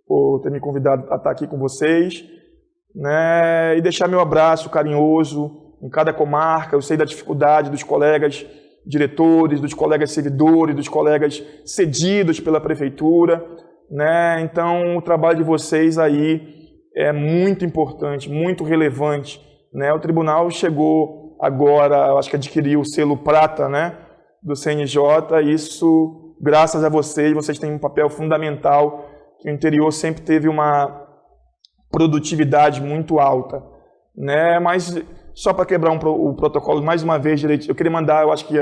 por ter me convidado a estar aqui com vocês, né, e deixar meu abraço carinhoso em cada comarca. Eu sei da dificuldade dos colegas diretores, dos colegas servidores, dos colegas cedidos pela prefeitura, né? Então, o trabalho de vocês aí é muito importante, muito relevante, né? O tribunal chegou agora, eu acho que adquiriu o selo prata, né, do CNJ. Isso, graças a vocês têm um papel fundamental, que o interior sempre teve uma produtividade muito alta, né? Mas só para quebrar o protocolo mais uma vez direito, eu queria mandar, eu acho que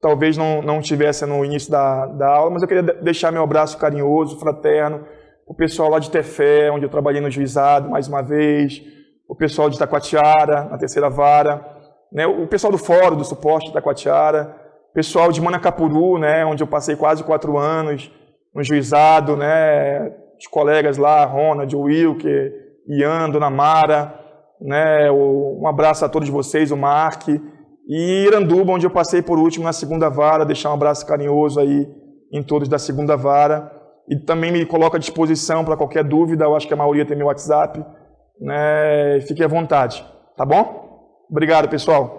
talvez não tivesse no início da aula, mas eu queria deixar meu abraço carinhoso, fraterno, o pessoal lá de Tefé, onde eu trabalhei no juizado, mais uma vez, o pessoal de Itacoatiara, na terceira vara, né, o pessoal do Fórum, do Suporte de Itacoatiara, o pessoal de Manacapuru, né, onde eu passei quase 4 anos no juizado, né, os colegas lá, Ronald, o Wilker, Ian, Dona Mara, né, um abraço a todos vocês, o Mark, e Iranduba, onde eu passei por último na segunda vara, deixar um abraço carinhoso aí em todos da segunda vara, e também me coloco à disposição para qualquer dúvida, eu acho que a maioria tem meu WhatsApp, né, fique à vontade, tá bom? Obrigado, pessoal.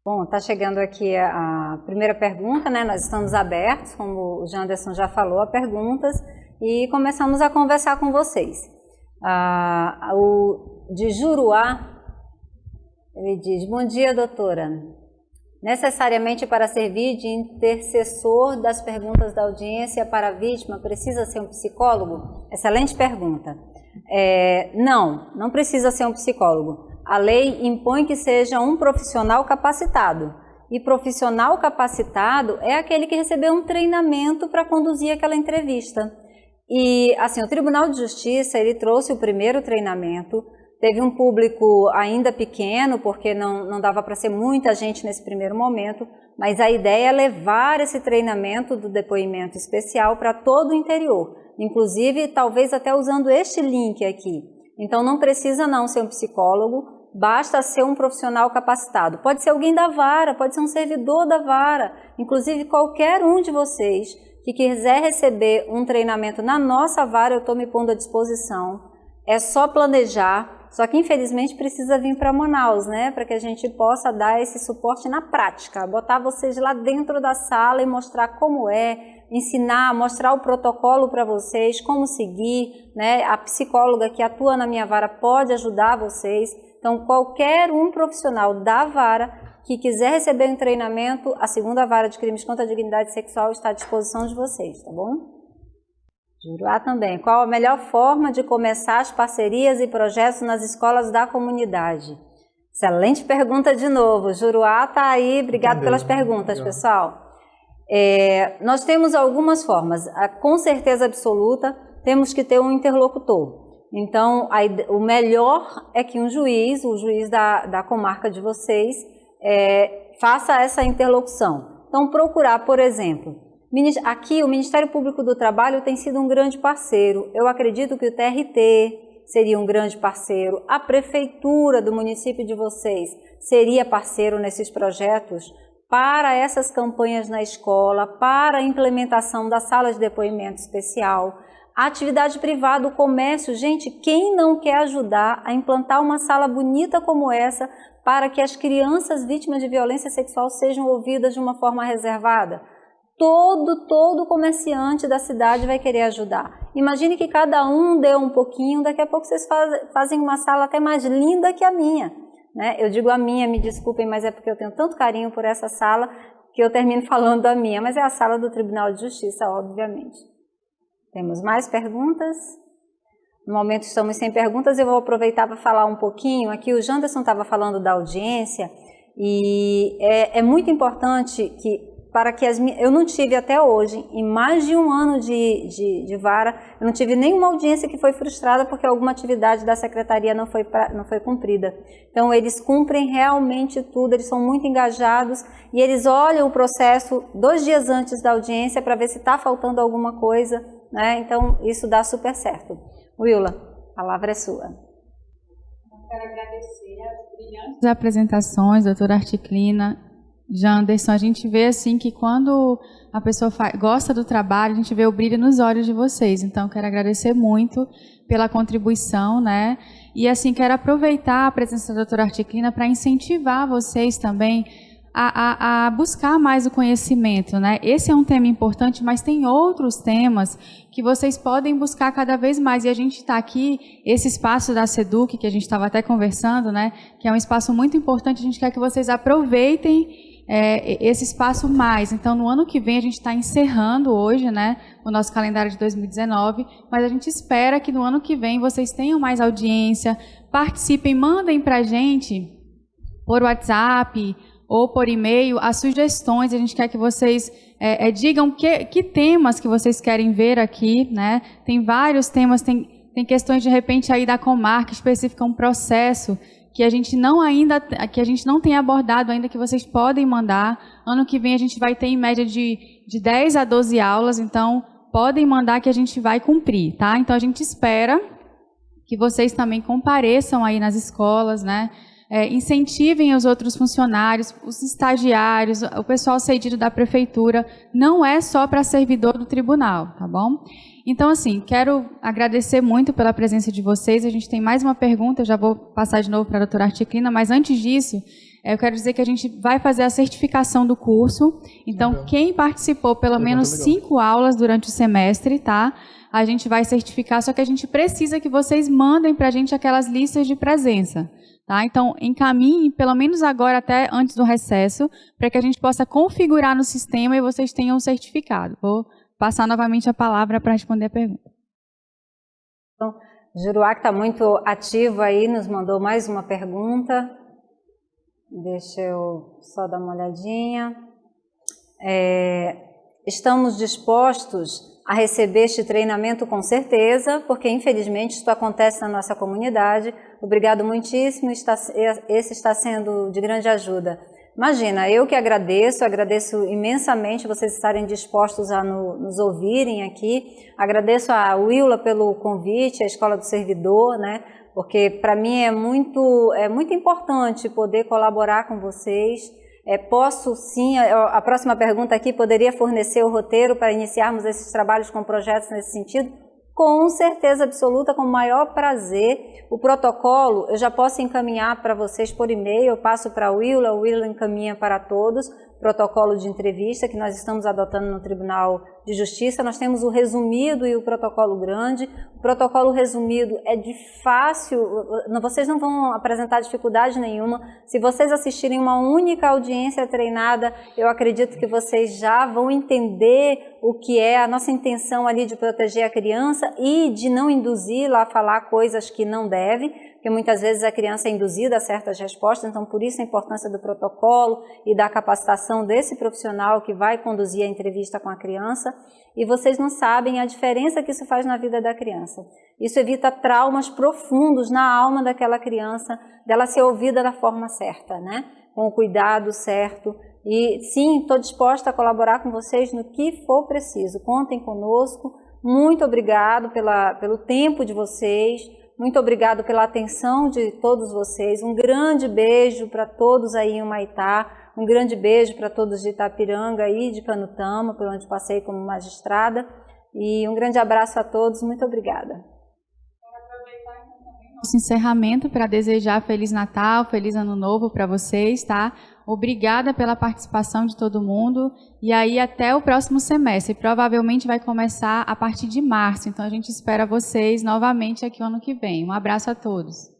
Bom, está chegando aqui a primeira pergunta, né? Nós estamos abertos, como o Janderson já falou, a perguntas e começamos a conversar com vocês. O de Juruá, ele diz: bom dia, doutora. Necessariamente para servir de intercessor das perguntas da audiência para a vítima, precisa ser um psicólogo? Excelente pergunta. Não precisa ser um psicólogo. A lei impõe que seja um profissional capacitado. E profissional capacitado é aquele que recebeu um treinamento para conduzir aquela entrevista. E, assim, o Tribunal de Justiça, ele trouxe o primeiro treinamento, teve um público ainda pequeno, porque não dava para ser muita gente nesse primeiro momento, mas a ideia é levar esse treinamento do depoimento especial para todo o interior, inclusive talvez até usando este link aqui. Então não precisa não ser um psicólogo, basta ser um profissional capacitado. Pode ser alguém da vara, pode ser um servidor da vara, inclusive qualquer um de vocês que quiser receber um treinamento na nossa vara, eu estou me pondo à disposição. É só planejar, só que infelizmente precisa vir para Manaus, né? Para que a gente possa dar esse suporte na prática, botar vocês lá dentro da sala e mostrar como ensinar, mostrar o protocolo para vocês, como seguir, né? A psicóloga que atua na minha vara pode ajudar vocês. Então, qualquer um profissional da vara que quiser receber um treinamento, a segunda vara de crimes contra a dignidade sexual está à disposição de vocês, tá bom? Juruá também. Qual a melhor forma de começar as parcerias e projetos nas escolas da comunidade? Excelente pergunta de novo. Juruá está aí. Obrigado pelas perguntas, pessoal. Nós temos algumas formas. Com certeza absoluta, temos que ter um interlocutor. Então, o melhor é que o juiz da comarca de vocês, faça essa interlocução. Então, procurar, por exemplo, aqui o Ministério Público do Trabalho tem sido um grande parceiro. Eu acredito que o TRT seria um grande parceiro. A Prefeitura do município de vocês seria parceiro nesses projetos para essas campanhas na escola, para a implementação da sala de depoimento especial. A atividade privada, o comércio, gente, quem não quer ajudar a implantar uma sala bonita como essa para que as crianças vítimas de violência sexual sejam ouvidas de uma forma reservada? Todo comerciante da cidade vai querer ajudar. Imagine que cada um dê um pouquinho, daqui a pouco vocês fazem uma sala até mais linda que a minha. Né? Eu digo a minha, me desculpem, mas é porque eu tenho tanto carinho por essa sala que eu termino falando da minha, mas é a sala do Tribunal de Justiça, obviamente. Temos mais perguntas? No momento estamos sem perguntas, eu vou aproveitar para falar um pouquinho. Aqui o Janderson estava falando da audiência e é muito importante que eu não tive até hoje, em mais de um ano de vara, eu não tive nenhuma audiência que foi frustrada porque alguma atividade da secretaria não foi cumprida. Então eles cumprem realmente tudo, eles são muito engajados e eles olham o processo 2 dias antes da audiência para ver se está faltando alguma coisa, né? Então isso dá super certo. Willa, a palavra é sua. Eu quero agradecer as brilhantes apresentações, doutora Articlina, Janderson. A gente vê assim que quando a pessoa gosta do trabalho, a gente vê o brilho nos olhos de vocês. Então, quero agradecer muito pela contribuição, né? E assim, quero aproveitar a presença da doutora Articlina para incentivar vocês também a buscar mais o conhecimento, né? Esse é um tema importante, mas tem outros temas que vocês podem buscar cada vez mais. E a gente está aqui, esse espaço da SEDUC, que a gente estava até conversando, né? Que é um espaço muito importante, a gente quer que vocês aproveitem esse espaço mais. Então, no ano que vem, a gente está encerrando hoje, né, o nosso calendário de 2019, mas a gente espera que no ano que vem vocês tenham mais audiência, participem, mandem para a gente por WhatsApp ou por e-mail as sugestões. A gente quer que vocês digam que temas que vocês querem ver aqui, né? Tem vários temas, tem questões de repente aí da comarca específica, um processo que a gente não tem abordado ainda, que vocês podem mandar. Ano que vem a gente vai ter em média de 10 a 12 aulas, então podem mandar que a gente vai cumprir, tá? Então a gente espera que vocês também compareçam aí nas escolas, né? Incentivem os outros funcionários, os estagiários, o pessoal cedido da prefeitura. Não é só para servidor do tribunal, tá bom? Então, assim, quero agradecer muito pela presença de vocês. A gente tem mais uma pergunta, eu já vou passar de novo para a doutora Articlina, mas antes disso, eu quero dizer que a gente vai fazer a certificação do curso. Então, quem participou pelo menos 5 aulas durante o semestre, tá? A gente vai certificar, só que a gente precisa que vocês mandem para a gente aquelas listas de presença. Tá? Então, encaminhe, pelo menos agora, até antes do recesso, para que a gente possa configurar no sistema e vocês tenham o certificado. Vou passar novamente a palavra para responder a pergunta. Então, Juruá, que está muito ativo aí, nos mandou mais uma pergunta. Deixa eu só dar uma olhadinha. Estamos dispostos a receber este treinamento com certeza, porque infelizmente isso acontece na nossa comunidade. Obrigado muitíssimo, esse está sendo de grande ajuda. Imagina, eu que agradeço imensamente vocês estarem dispostos a nos ouvirem aqui. Agradeço a Willa pelo convite, a Escola do Servidor, né? Porque para mim é muito importante poder colaborar com vocês. Posso sim, a próxima pergunta aqui, poderia fornecer o roteiro para iniciarmos esses trabalhos com projetos nesse sentido? Com certeza absoluta, com o maior prazer. O protocolo eu já posso encaminhar para vocês por e-mail, eu passo para a Willa encaminha para todos. Protocolo de entrevista que nós estamos adotando no Tribunal de Justiça. Nós temos o resumido e o protocolo grande. O protocolo resumido é de fácil, vocês não vão apresentar dificuldade nenhuma. Se vocês assistirem uma única audiência treinada, eu acredito que vocês já vão entender o que é a nossa intenção ali de proteger a criança e de não induzi-la a falar coisas que não deve, porque muitas vezes a criança é induzida a certas respostas, então por isso a importância do protocolo e da capacitação desse profissional que vai conduzir a entrevista com a criança. E vocês não sabem a diferença que isso faz na vida da criança. Isso evita traumas profundos na alma daquela criança, dela ser ouvida da forma certa, né? Com o cuidado certo. E sim, estou disposta a colaborar com vocês no que for preciso. Contem conosco. Muito obrigado pelo tempo de vocês. Muito obrigado pela atenção de todos vocês. Um grande beijo para todos aí em Humaitá. Um grande beijo para todos de Itapiranga e de Canutama, por onde passei como magistrada. E um grande abraço a todos. Muito obrigada. Quero aproveitar também nosso encerramento para desejar Feliz Natal, Feliz Ano Novo para vocês, tá? Obrigada pela participação de todo mundo. E aí até o próximo semestre. Provavelmente vai começar a partir de março. Então a gente espera vocês novamente aqui o ano que vem. Um abraço a todos.